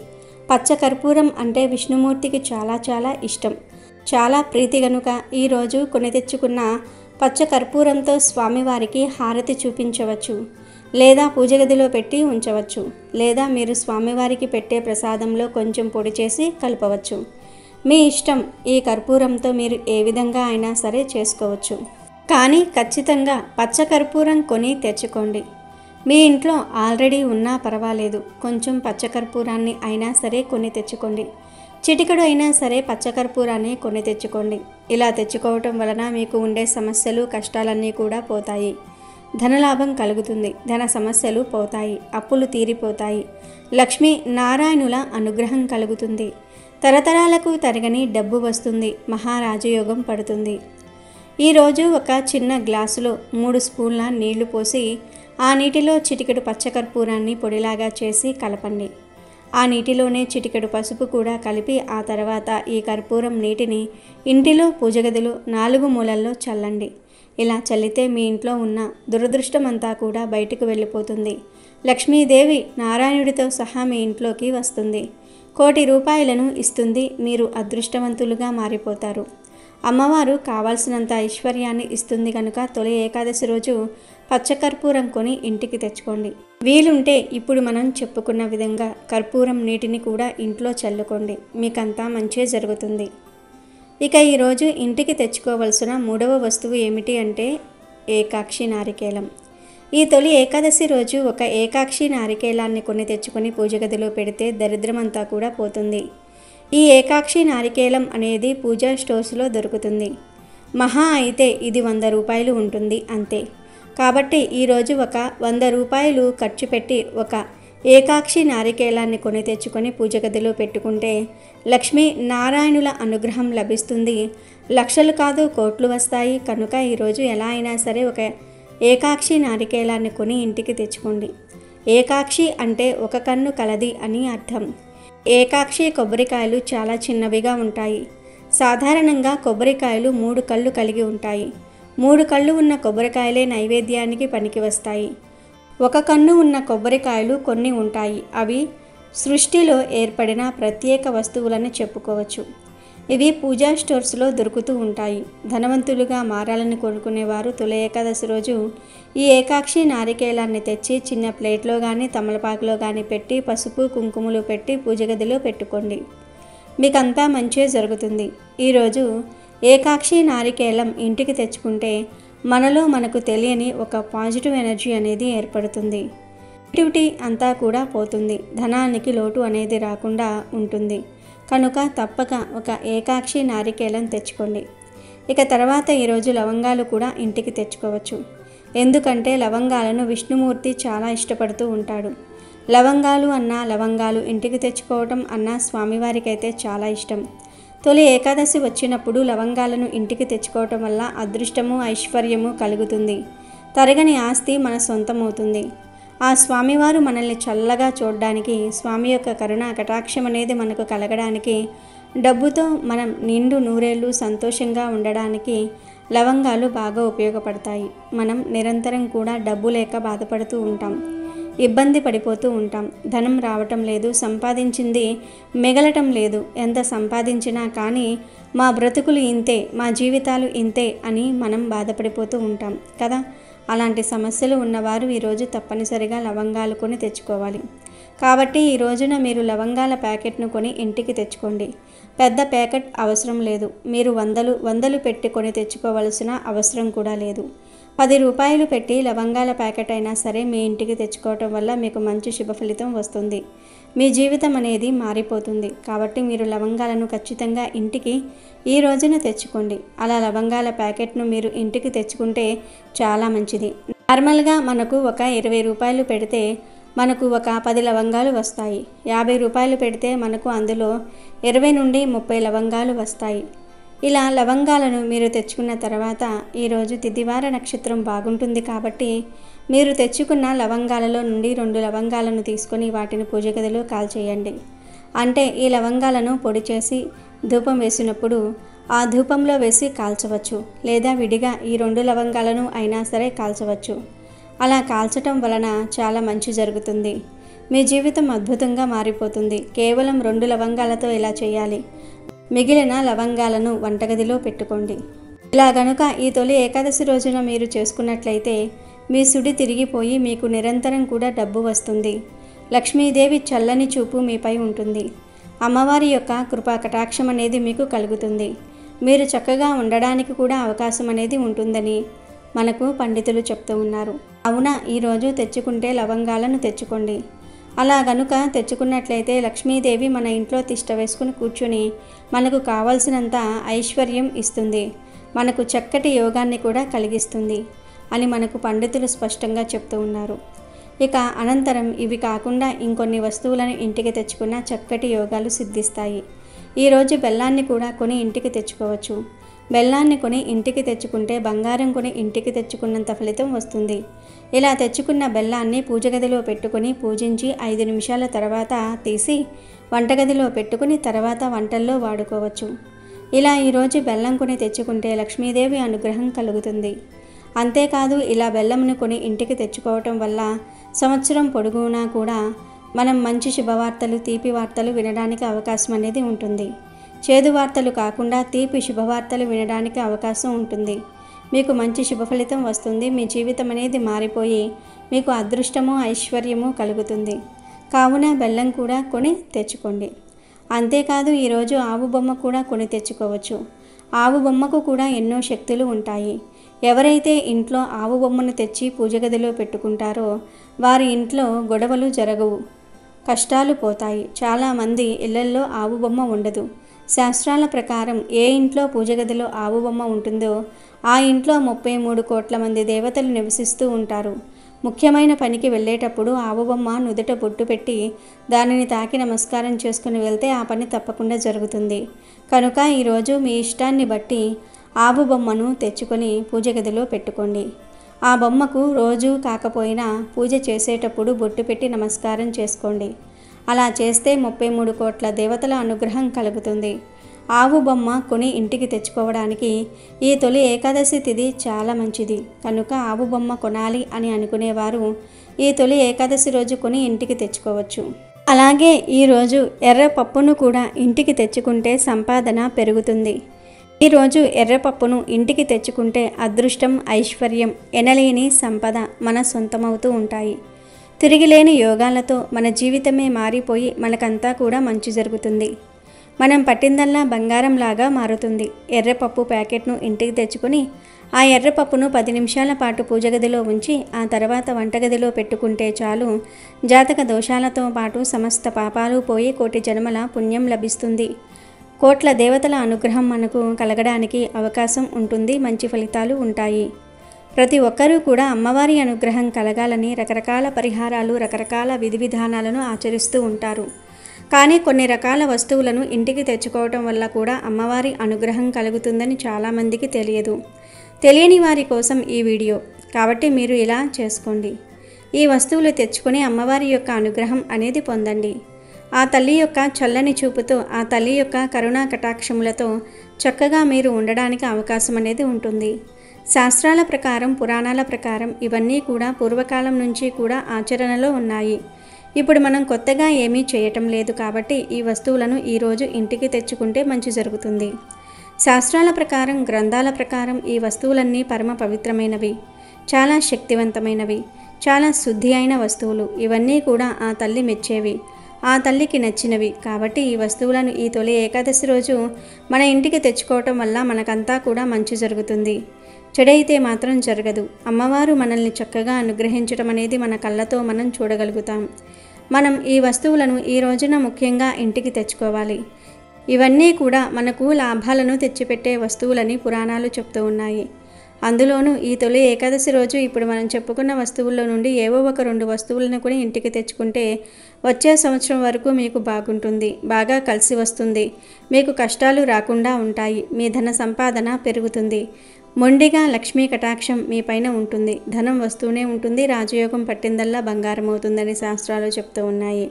పచ్చకర్పూరం అంటే విష్ణుమూర్తికి చాలా చాలా ఇష్టం, చాలా ప్రీతి గనుక ఈరోజు కొని తెచ్చుకున్న పచ్చకర్పూరంతో స్వామివారికి హారతి చూపించవచ్చు, లేదా పూజగదిలో పెట్టి ఉంచవచ్చు, లేదా మీరు స్వామివారికి పెట్టే ప్రసాదంలో కొంచెం పొడి చేసి కలపవచ్చు. మీ ఇష్టం. ఈ కర్పూరంతో మీరు ఏ విధంగా అయినా సరే చేసుకోవచ్చు. కానీ ఖచ్చితంగా పచ్చకర్పూరం కొని తెచ్చుకోండి. మీ ఇంట్లో ఆల్రెడీ ఉన్నా పర్వాలేదు, కొంచెం పచ్చకర్పూరాన్ని అయినా సరే కొని తెచ్చుకోండి. చిటికెడు అయినా సరే పచ్చకర్పూరాన్ని కొని తెచ్చుకోండి. ఇలా తెచ్చుకోవటం వలన మీకు ఉండే సమస్యలు కష్టాలన్నీ కూడా పోతాయి. ధనలాభం కలుగుతుంది. ధన సమస్యలు పోతాయి. అప్పులు తీరిపోతాయి. లక్ష్మీ నారాయణుల అనుగ్రహం కలుగుతుంది. తరతరాలకు తరగని డబ్బు వస్తుంది. మహారాజయోగం పడుతుంది. ఈరోజు ఒక చిన్న గ్లాసులో 3 స్పూన్ల నీళ్లు పోసి ఆ నీటిలో చిటికెడు పచ్చకర్పూరాన్ని పొడిలాగా చేసి కలపండి. ఆ నీటిలోనే చిటికెడు పసుపు కూడా కలిపి ఆ తర్వాత ఈ కర్పూరం నీటిని ఇంటిలో పూజగదిలో 4 మూలల్లో చల్లండి. ఇలా చల్లితే మీ ఇంట్లో ఉన్న దురదృష్టమంతా కూడా బయటకు వెళ్ళిపోతుంది. లక్ష్మీదేవి నారాయణుడితో సహా మీ ఇంట్లోకి వస్తుంది. 1 కోటి రూపాయలను ఇస్తుంది. మీరు అదృష్టవంతులుగా మారిపోతారు. అమ్మవారు కావాల్సినంత ఐశ్వర్యాన్ని ఇస్తుంది కనుక తొలి ఏకాదశి రోజు పచ్చకర్పూరం కొని ఇంటికి తెచ్చుకోండి. వీలుంటే ఇప్పుడు మనం చెప్పుకున్న విధంగా కర్పూరం నీటిని కూడా ఇంట్లో చల్లుకోండి. మీకంతా మంచే జరుగుతుంది. ఇక ఈరోజు ఇంటికి తెచ్చుకోవలసిన 3వ వస్తువు ఏమిటి అంటే ఏకాక్షి నారికేలం. ఈ తొలి ఏకాదశి రోజు ఒక ఏకాక్షి నారికేలాన్ని కొని తెచ్చుకొని పూజగదిలో పెడితే దరిద్రమంతా కూడా పోతుంది. ఈ ఏకాక్షి నారికేలం అనేది పూజా స్టోర్స్లో దొరుకుతుంది. మహా అయితే ఇది 100 రూపాయలు ఉంటుంది అంతే. కాబట్టి ఈరోజు ఒక 100 రూపాయలు ఖర్చు పెట్టి ఒక ఏకాక్షి నారికేలాన్ని కొని తెచ్చుకొని పూజగదిలో పెట్టుకుంటే లక్ష్మీ నారాయణుల అనుగ్రహం లభిస్తుంది. లక్షలు కాదు కోట్లు వస్తాయి. కనుక ఈరోజు ఎలా అయినా సరే ఒక ఏకాక్షి నారికేలాన్ని కొని ఇంటికి తెచ్చుకోండి. ఏకాక్షి అంటే ఒక కన్ను కలది అని అర్థం. ఏకాక్షి కొబ్బరికాయలు చాలా చిన్నవిగా ఉంటాయి. సాధారణంగా కొబ్బరికాయలు 3 కళ్ళు కలిగి ఉంటాయి. 3 కళ్ళు ఉన్న కొబ్బరికాయలే నైవేద్యానికి పనికి వస్తాయి. ఒక కన్ను ఉన్న కొబ్బరికాయలు కొన్ని ఉంటాయి. అవి సృష్టిలో ఏర్పడిన ప్రత్యేక వస్తువులని చెప్పుకోవచ్చు. ఇవి పూజా స్టోర్స్లో దొరుకుతూ ఉంటాయి. ధనవంతులుగా మారాలని కోరుకునేవారు తొలి ఏకాదశి రోజు ఈ ఏకాక్షి నారికేలాన్ని తెచ్చి చిన్న ప్లేట్లో కానీ తమలపాకులో కానీ పెట్టి పసుపు కుంకుమలు పెట్టి పూజగదిలో పెట్టుకోండి. మీకంతా మంచే జరుగుతుంది. ఈరోజు ఏకాక్షి నారికేలం ఇంటికి తెచ్చుకుంటే మనలో మనకు తెలియని ఒక పాజిటివ్ ఎనర్జీ అనేది ఏర్పడుతుంది. నెగిటివిటీ అంతా కూడా పోతుంది. ధనానికి లోటు అనేది రాకుండా ఉంటుంది. కనుక తప్పక ఒక ఏకాక్షి నారికేలం తెచ్చుకోండి. ఇక తర్వాత ఈరోజు లవంగాలు కూడా ఇంటికి తెచ్చుకోవచ్చు. ఎందుకంటే లవంగాలను విష్ణుమూర్తి చాలా ఇష్టపడుతూ ఉంటాడు. లవంగాలు ఇంటికి తెచ్చుకోవటం అన్నా స్వామివారికి అయితే చాలా ఇష్టం. తొలి ఏకాదశి వచ్చినప్పుడు లవంగాలను ఇంటికి తెచ్చుకోవటం వల్ల అదృష్టము ఐశ్వర్యము కలుగుతుంది. తరగని ఆస్తి మన సొంతమవుతుంది. ఆ స్వామివారు మనల్ని చల్లగా చూడడానికి, స్వామి యొక్క కరుణ కటాక్షం అనేది మనకు కలగడానికి, డబ్బుతో మనం నిండు నూరేళ్ళు సంతోషంగా ఉండడానికి లవంగాలు బాగా ఉపయోగపడతాయి. మనం నిరంతరం కూడా డబ్బు లేక బాధపడుతూ ఉంటాం, ఇబ్బంది పడిపోతూ ఉంటాం. ధనం రావటం లేదు, సంపాదించింది మిగలటం లేదు. ఎంత సంపాదించినా కానీ మా బ్రతుకులు ఇంతే, మా జీవితాలు ఇంతే అని మనం బాధపడిపోతూ ఉంటాం కదా. అలాంటి సమస్యలు ఉన్నవారు ఈరోజు తప్పనిసరిగా లవంగాలు కొని తెచ్చుకోవాలి. కాబట్టి ఈ రోజున మీరు లవంగాల ప్యాకెట్ను కొని ఇంటికి తెచ్చుకోండి. పెద్ద ప్యాకెట్ అవసరం లేదు. మీరు వందలు పెట్టి కొని తెచ్చుకోవలసిన అవసరం కూడా లేదు. 10 రూపాయలు పెట్టి లవంగాల ప్యాకెట్ అయినా సరే మీ ఇంటికి తెచ్చుకోవటం వల్ల మీకు మంచి శుభ ఫలితం వస్తుంది. మీ జీవితం అనేది మారిపోతుంది. కాబట్టి మీరు లవంగాలను ఖచ్చితంగా ఇంటికి ఈ రోజున తెచ్చుకోండి. అలా లవంగాల ప్యాకెట్ను మీరు ఇంటికి తెచ్చుకుంటే చాలా మంచిది. నార్మల్గా మనకు ఒక 20 రూపాయలు పెడితే మనకు ఒక 10 లవంగాలు వస్తాయి. 50 రూపాయలు పెడితే మనకు అందులో 20 నుండి 30 లవంగాలు వస్తాయి. ఇలా లవంగాలను మీరు తెచ్చుకున్న తర్వాత ఈరోజు తిథివార నక్షత్రం బాగుంటుంది కాబట్టి మీరు తెచ్చుకున్న లవంగాలలో నుండి 2 లవంగాలను తీసుకొని వాటిని పూజ గదిలో కాల్చేయండి. అంటే ఈ లవంగాలను పొడి చేసి ధూపం వేసినప్పుడు ఆ ధూపంలో వేసి కాల్చవచ్చు, లేదా విడిగా ఈ 2 లవంగాలను అయినా సరే కాల్చవచ్చు. అలా కాల్చటం వలన చాలా మంచి జరుగుతుంది. మీ జీవితం అద్భుతంగా మారిపోతుంది. కేవలం 2 లవంగాలతో ఇలా చేయాలి. మిగిలిన లవంగాలను వంటగదిలో పెట్టుకోండి. ఇలా గనుక ఈ తొలి ఏకాదశి రోజున మీరు చేసుకున్నట్లయితే మీ సుడి తిరిగిపోయి మీకు నిరంతరం కూడా డబ్బు వస్తుంది. లక్ష్మీదేవి చల్లని చూపు మీపై ఉంటుంది. అమ్మవారి యొక్క కృపా కటాక్షం అనేది మీకు కలుగుతుంది. మీరు చక్కగా ఉండడానికి కూడా అవకాశం అనేది ఉంటుందని మనకు పండితులు చెప్తూ ఉన్నారు. అవునా, ఈరోజు తెచ్చుకుంటే లవంగాలను తెచ్చుకోండి. అలా గనుక తెచ్చుకున్నట్లయితే లక్ష్మీదేవి మన ఇంట్లో తిష్ట వేసుకుని కూర్చుని మనకు కావాల్సినంత ఐశ్వర్యం ఇస్తుంది, మనకు చక్కటి యోగాన్ని కూడా కలిగిస్తుంది అని మనకు పండితులు స్పష్టంగా చెప్తూ ఉన్నారు. ఇక అనంతరం ఇవి కాకుండా ఇంకొన్ని వస్తువులను ఇంటికి తెచ్చుకున్న చక్కటి యోగాలు సిద్ధిస్తాయి. ఈరోజు బెల్లాన్ని కూడా కొని ఇంటికి తెచ్చుకోవచ్చు. బెల్లాన్ని కొని ఇంటికి తెచ్చుకుంటే బంగారం కొని ఇంటికి తెచ్చుకున్నంత ఫలితం వస్తుంది. ఇలా తెచ్చుకున్న బెల్లాన్ని పూజ గదిలో పెట్టుకొని పూజించి 5 నిమిషాల తర్వాత తీసి వంటగదిలో పెట్టుకుని తర్వాత వంటల్లో వాడుకోవచ్చు. ఇలా ఈరోజు బెల్లం కొని తెచ్చుకుంటే లక్ష్మీదేవి అనుగ్రహం కలుగుతుంది. అంతేకాదు ఇలా బెల్లంను కొని ఇంటికి తెచ్చుకోవటం వల్ల సంవత్సరం పొడుగునా కూడా మనం మంచి శుభవార్తలు, తీపి వార్తలు వినడానికి అవకాశం అనేది ఉంటుంది. చేదు వార్తలు కాకుండా తీపి శుభవార్తలు వినడానికి అవకాశం ఉంటుంది. మీకు మంచి శుభ ఫలితం వస్తుంది. మీ జీవితం అనేది మారిపోయి మీకు అదృష్టము ఐశ్వర్యము కలుగుతుంది. కావున బెల్లం కూడా కొని తెచ్చుకోండి. అంతేకాదు ఈరోజు ఆవు బొమ్మ కూడా కొని తెచ్చుకోవచ్చు. ఆవు బొమ్మకు కూడా ఎన్నో శక్తులు ఉంటాయి. ఎవరైతే ఇంట్లో ఆవు బొమ్మను తెచ్చి పూజ గదిలో పెట్టుకుంటారో వారి ఇంట్లో గొడవలు జరగవు, కష్టాలు పోతాయి. చాలామంది ఇళ్లల్లో ఆవు బొమ్మ ఉండదు. శాస్త్రాల ప్రకారం ఏ ఇంట్లో పూజ గదిలో ఆవు బొమ్మ ఉంటుందో ఆ ఇంట్లో 33 కోట్ల మంది దేవతలు నివసిస్తూ ఉంటారు. ముఖ్యమైన పనికి వెళ్ళేటప్పుడు ఆవు బొమ్మ నుదుట బొట్టు పెట్టి దానిని తాకి నమస్కారం చేసుకుని వెళ్తే ఆ పని తప్పకుండా జరుగుతుంది. కనుక ఈరోజు మీ ఇష్టాన్ని బట్టి ఆవు బొమ్మను తెచ్చుకొని పూజ గదిలో పెట్టుకోండి. ఆ బొమ్మకు రోజు కాకపోయినా పూజ చేసేటప్పుడు బొట్టు పెట్టి నమస్కారం చేసుకోండి. అలా చేస్తే 33 కోట్ల దేవతల అనుగ్రహం కలుగుతుంది. ఆవు బొమ్మ కొని ఇంటికి తెచ్చుకోవడానికి ఈ తొలి ఏకాదశి తిథి చాలా మంచిది. కనుక ఆవు బొమ్మ కొనాలి అని అనుకునేవారు ఈ తొలి ఏకాదశి రోజు కొని ఇంటికి తెచ్చుకోవచ్చు. అలాగే ఈరోజు ఎర్ర పప్పును కూడా ఇంటికి తెచ్చుకుంటే సంపాదన పెరుగుతుంది. ఈరోజు ఎర్రపప్పును ఇంటికి తెచ్చుకుంటే అదృష్టం, ఐశ్వర్యం, ఎనలేని సంపద మన సొంతమవుతూ ఉంటాయి. తిరిగిలేని యోగాలతో మన జీవితమే మారిపోయి మనకంతా కూడా మంచి జరుగుతుంది. మనం పట్టిందల్లా బంగారంలాగా మారుతుంది. ఎర్రపప్పు ప్యాకెట్ను ఇంటికి తెచ్చుకొని ఆ ఎర్రపప్పును 10 నిమిషాల పాటు పూజ గదిలో ఉంచి ఆ తర్వాత వంటగదిలో పెట్టుకుంటే చాలు. జాతక దోషాలతో పాటు సమస్త పాపాలు పోయి కోటి జన్మల పుణ్యం లభిస్తుంది. కోట్ల దేవతల అనుగ్రహం మనకు కలగడానికి అవకాశం ఉంటుంది. మంచి ఫలితాలు ఉంటాయి. ప్రతి ఒక్కరూ కూడా అమ్మవారి అనుగ్రహం కలగాలని రకరకాల పరిహారాలు, రకరకాల విధి విధానాలను ఆచరిస్తూ ఉంటారు. కానీ కొన్ని రకాల వస్తువులను ఇంటికి తెచ్చుకోవటం వల్ల కూడా అమ్మవారి అనుగ్రహం కలుగుతుందని చాలామందికి తెలియదు. తెలియని వారి కోసం ఈ వీడియో. కాబట్టి మీరు ఇలా చేసుకోండి. ఈ వస్తువులు తెచ్చుకొని అమ్మవారి యొక్క అనుగ్రహం అనేది పొందండి. ఆ తల్లి యొక్క చల్లని చూపుతో, ఆ తల్లి యొక్క కరుణా కటాక్షములతో చక్కగా మీరు ఉండడానికి అవకాశం అనేది ఉంటుంది. శాస్త్రాల ప్రకారం, పురాణాల ప్రకారం ఇవన్నీ కూడా పూర్వకాలం నుంచి కూడా ఆచరణలో ఉన్నాయి. ఇప్పుడు మనం కొత్తగా ఏమీ చేయటం లేదు. కాబట్టి ఈ వస్తువులను ఈరోజు ఇంటికి తెచ్చుకుంటే మంచి జరుగుతుంది. శాస్త్రాల ప్రకారం, గ్రంథాల ప్రకారం ఈ వస్తువులన్నీ పరమ పవిత్రమైనవి, చాలా శక్తివంతమైనవి, చాలా శుద్ధి అయిన వస్తువులు. ఇవన్నీ కూడా ఆ తల్లి మెచ్చేవి, ఆ తల్లికి నచ్చినవి. కాబట్టి ఈ వస్తువులను ఈ తొలి ఏకాదశి రోజు మన ఇంటికి తెచ్చుకోవటం వల్ల మనకంతా కూడా మంచి జరుగుతుంది. చెడైతే మాత్రం జరగదు. అమ్మవారు మనల్ని చక్కగా అనుగ్రహించడం అనేది మన కళ్ళతో మనం చూడగలుగుతాం. మనం ఈ వస్తువులను ఈ రోజున ముఖ్యంగా ఇంటికి తెచ్చుకోవాలి. ఇవన్నీ కూడా మనకు లాభాలను తెచ్చిపెట్టే వస్తువులని పురాణాలు చెప్తూ ఉన్నాయి. అందులోనూ ఈ తొలి ఏకాదశి రోజు ఇప్పుడు మనం చెప్పుకున్న వస్తువుల్లో నుండి ఏవో ఒక 2 వస్తువులను కూడా ఇంటికి తెచ్చుకుంటే వచ్చే సంవత్సరం వరకు మీకు బాగుంటుంది, బాగా కలిసి వస్తుంది. మీకు కష్టాలు రాకుండా ఉంటాయి. మీ ధన సంపాదన పెరుగుతుంది. మొండిగా లక్ష్మీ కటాక్షం మీ పైన ఉంటుంది. ధనం వస్తూనే ఉంటుంది. రాజయోగం పట్టిందల్లా బంగారం అవుతుందని శాస్త్రాలు చెప్తూ ఉన్నాయి.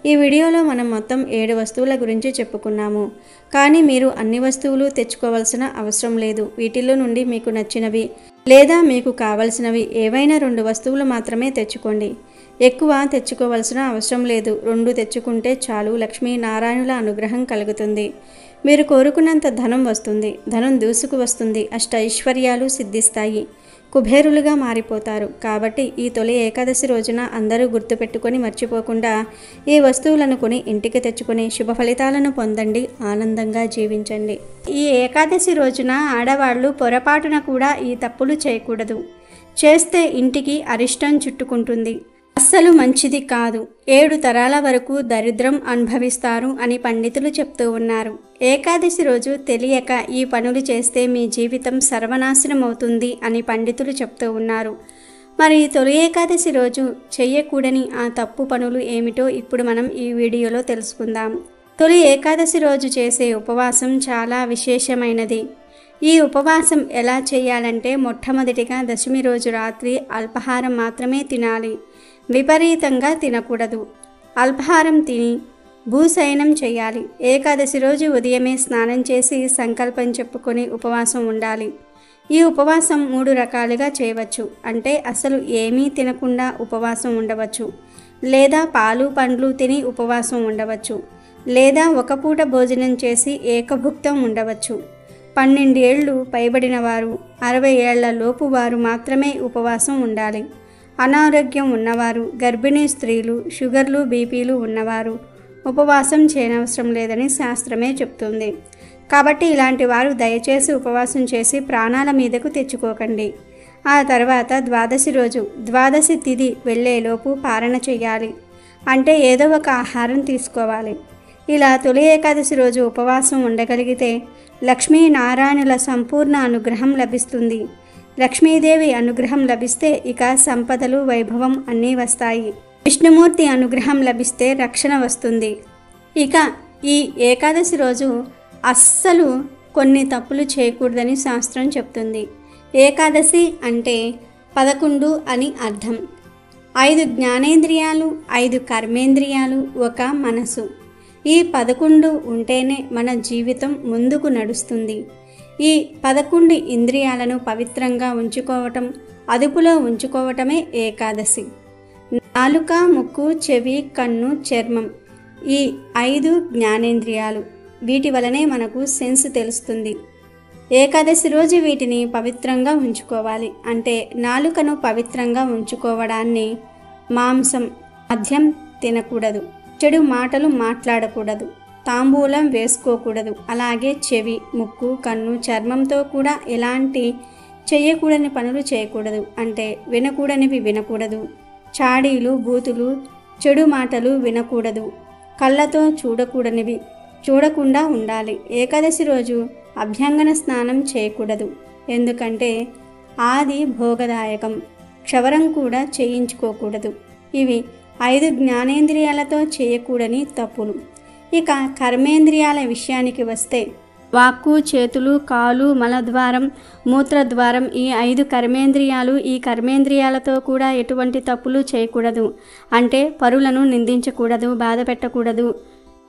ఈ వీడియోలో మనం మొత్తం 7 వస్తువుల గురించి చెప్పుకున్నాము. కానీ మీరు అన్ని వస్తువులు తెచ్చుకోవాల్సిన అవసరం లేదు. వీటిల్లో నుండి మీకు నచ్చినవి లేదా మీకు కావలసినవి ఏవైనా 2 వస్తువులు మాత్రమే తెచ్చుకోండి. ఎక్కువ తెచ్చుకోవాల్సిన అవసరం లేదు. 2 తెచ్చుకుంటే చాలు. లక్ష్మీ నారాయణుల అనుగ్రహం కలుగుతుంది. మీరు కోరుకున్నంత ధనం వస్తుంది. ధనం దూసుకు వస్తుంది. అష్టైశ్వర్యాలు సిద్ధిస్తాయి. కుబేరులుగా మారిపోతారు. కాబట్టి ఈ తొలి ఏకాదశి రోజున అందరూ గుర్తుపెట్టుకొని మర్చిపోకుండా ఈ వస్తువులను కొని ఇంటికి తెచ్చుకొని శుభ ఫలితాలను పొందండి. ఆనందంగా జీవించండి. ఈ ఏకాదశి రోజున ఆడవాళ్ళు పొరపాటున కూడా ఈ తప్పులు చేయకూడదు. చేస్తే ఇంటికి అరిష్టం చుట్టుకుంటుంది. అస్సలు మంచిది కాదు. 7 తరాల వరకు దరిద్రం అనుభవిస్తారు అని పండితులు చెప్తూ ఉన్నారు. ఏకాదశి రోజు తెలియక ఈ పనులు చేస్తే మీ జీవితం సర్వనాశనం అవుతుంది అని పండితులు చెప్తూ ఉన్నారు. మరి తొలి ఏకాదశి రోజు చెయ్యకూడని ఆ తప్పు పనులు ఏమిటో ఇప్పుడు మనం ఈ వీడియోలో తెలుసుకుందాం. తొలి ఏకాదశి రోజు చేసే ఉపవాసం చాలా విశేషమైనది. ఈ ఉపవాసం ఎలా చేయాలంటే మొట్టమొదటిగా దశమి రోజు రాత్రి అల్పాహారం మాత్రమే తినాలి. విపరీతంగా తినకూడదు. అల్పాహారం తిని భూశయనం చేయాలి. ఏకాదశి రోజు ఉదయమే స్నానం చేసి సంకల్పం చెప్పుకొని ఉపవాసం ఉండాలి. ఈ ఉపవాసం 3 రకాలుగా చేయవచ్చు. అంటే అసలు ఏమీ తినకుండా ఉపవాసం ఉండవచ్చు, లేదా పాలు పండ్లు తిని ఉపవాసం ఉండవచ్చు, లేదా ఒక పూట భోజనం చేసి ఏకభుక్తం ఉండవచ్చు. 12 ఏళ్ళు పైబడిన వారు, 60 ఏళ్ల లోపు వారు మాత్రమే ఉపవాసం ఉండాలి. అనారోగ్యం ఉన్నవారు, గర్భిణీ స్త్రీలు, షుగర్లు, బీపీలు ఉన్నవారు ఉపవాసం చేయనవసరం లేదని శాస్త్రమే చెప్తుంది. కాబట్టి ఇలాంటి వారు దయచేసి ఉపవాసం చేసి ప్రాణాల మీదకు తెచ్చుకోకండి. ఆ తర్వాత ద్వాదశి రోజు, ద్వాదశి తిథి వెళ్ళేలోపు పారణ చెయ్యాలి. అంటే ఏదో ఒక ఆహారం తీసుకోవాలి. ఇలా తొలి ఏకాదశి రోజు ఉపవాసం ఉండగలిగితే లక్ష్మీనారాయణుల సంపూర్ణ అనుగ్రహం లభిస్తుంది. లక్ష్మీదేవి అనుగ్రహం లభిస్తే ఇక సంపదలు, వైభవం అన్నీ వస్తాయి. విష్ణుమూర్తి అనుగ్రహం లభిస్తే రక్షణ వస్తుంది. ఇక ఈ ఏకాదశి రోజు అస్సలు కొన్ని తప్పులు చేయకూడదని శాస్త్రం చెప్తుంది. ఏకాదశి అంటే 11 అని అర్థం. 5 జ్ఞానేంద్రియాలు, 5 కర్మేంద్రియాలు, ఒక మనసు. ఈ 11 ఉంటేనే మన జీవితం ముందుకు నడుస్తుంది. ఈ 11 ఇంద్రియాలను పవిత్రంగా ఉంచుకోవటం, అదుపులో ఉంచుకోవటమే ఏకాదశి. నాలుక, ముక్కు, చెవి, కన్ను, చర్మం, ఈ 5 జ్ఞానేంద్రియాలు. వీటి వలనే మనకు సెన్స్ తెలుస్తుంది. ఏకాదశి రోజు వీటిని పవిత్రంగా ఉంచుకోవాలి. అంటే నాలుకను పవిత్రంగా ఉంచుకోవడాన్ని మాంసం, మద్యం తినకూడదు, చెడు మాటలు మాట్లాడకూడదు, తాంబూలం వేసుకోకూడదు. అలాగే చెవి, ముక్కు, కన్ను, చర్మంతో కూడా ఎలాంటి చేయకూడని పనులు చేయకూడదు. అంటే వినకూడనివి వినకూడదు. చాడీలు, బూతులు, చెడు మాటలు వినకూడదు. కళ్ళతో చూడకూడనివి చూడకుండా ఉండాలి. ఏకాదశి రోజు అభ్యంగన స్నానం చేయకూడదు. ఎందుకంటే ఆది భోగదాయకం. క్షవరం కూడా చేయించుకోకూడదు. ఇవి 5 జ్ఞానేంద్రియాలతో చేయకూడని తప్పులు. ఇక కర్మేంద్రియాల విషయానికి వస్తే వాక్కు, చేతులు, కాలు, మలద్వారం, మూత్రద్వారం ఈ 5 కర్మేంద్రియాలు. ఈ కర్మేంద్రియాలతో కూడా ఎటువంటి తప్పులు చేయకూడదు. అంటే పరులను నిందించకూడదు, బాధ పెట్టకూడదు,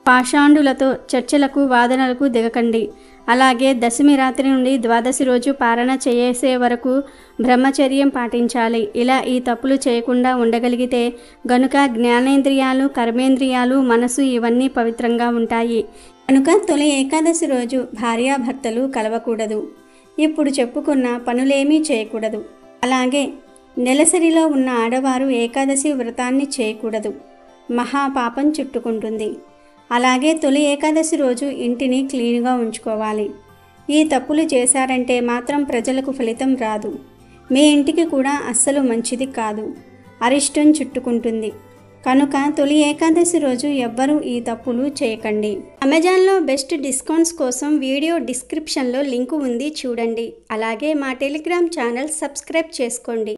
పాషాండులతో చర్చలకు, వాదనలకు దిగకండి. అలాగే దశమి రాత్రి నుండి ద్వాదశి రోజు పారణ చేసే వరకు బ్రహ్మచర్యం పాటించాలి. ఇలా ఈ తప్పులు చేయకుండా ఉండగలిగితే గనుక జ్ఞానేంద్రియాలు, కర్మేంద్రియాలు, మనసు ఇవన్నీ పవిత్రంగా ఉంటాయి. కనుక తొలి ఏకాదశి రోజు భార్యాభర్తలు కలవకూడదు. ఇప్పుడు చెప్పుకున్న పనులేమీ చేయకూడదు. అలాగే నెలసరిలో ఉన్న ఆడవారు ఏకాదశి వ్రతాన్ని చేయకూడదు. మహాపాపం చుట్టుకుంటుంది. అలాగే తొలి ఏకాదశి రోజు ఇంటిని క్లీన్గా ఉంచుకోవాలి. ఈ తప్పులు చేశారంటే మాత్రం ప్రజలకు ఫలితం రాదు. మీ ఇంటికి కూడా అస్సలు మంచిది కాదు. అరిష్టం చుట్టుకుంటుంది. కనుక తొలి ఏకాదశి రోజు ఎవ్వరూ ఈ తప్పులు చేయకండి. అమెజాన్లో బెస్ట్ డిస్కౌంట్స్ కోసం వీడియో డిస్క్రిప్షన్లో లింకు ఉంది, చూడండి. అలాగే మా టెలిగ్రామ్ ఛానల్ సబ్స్క్రైబ్ చేసుకోండి.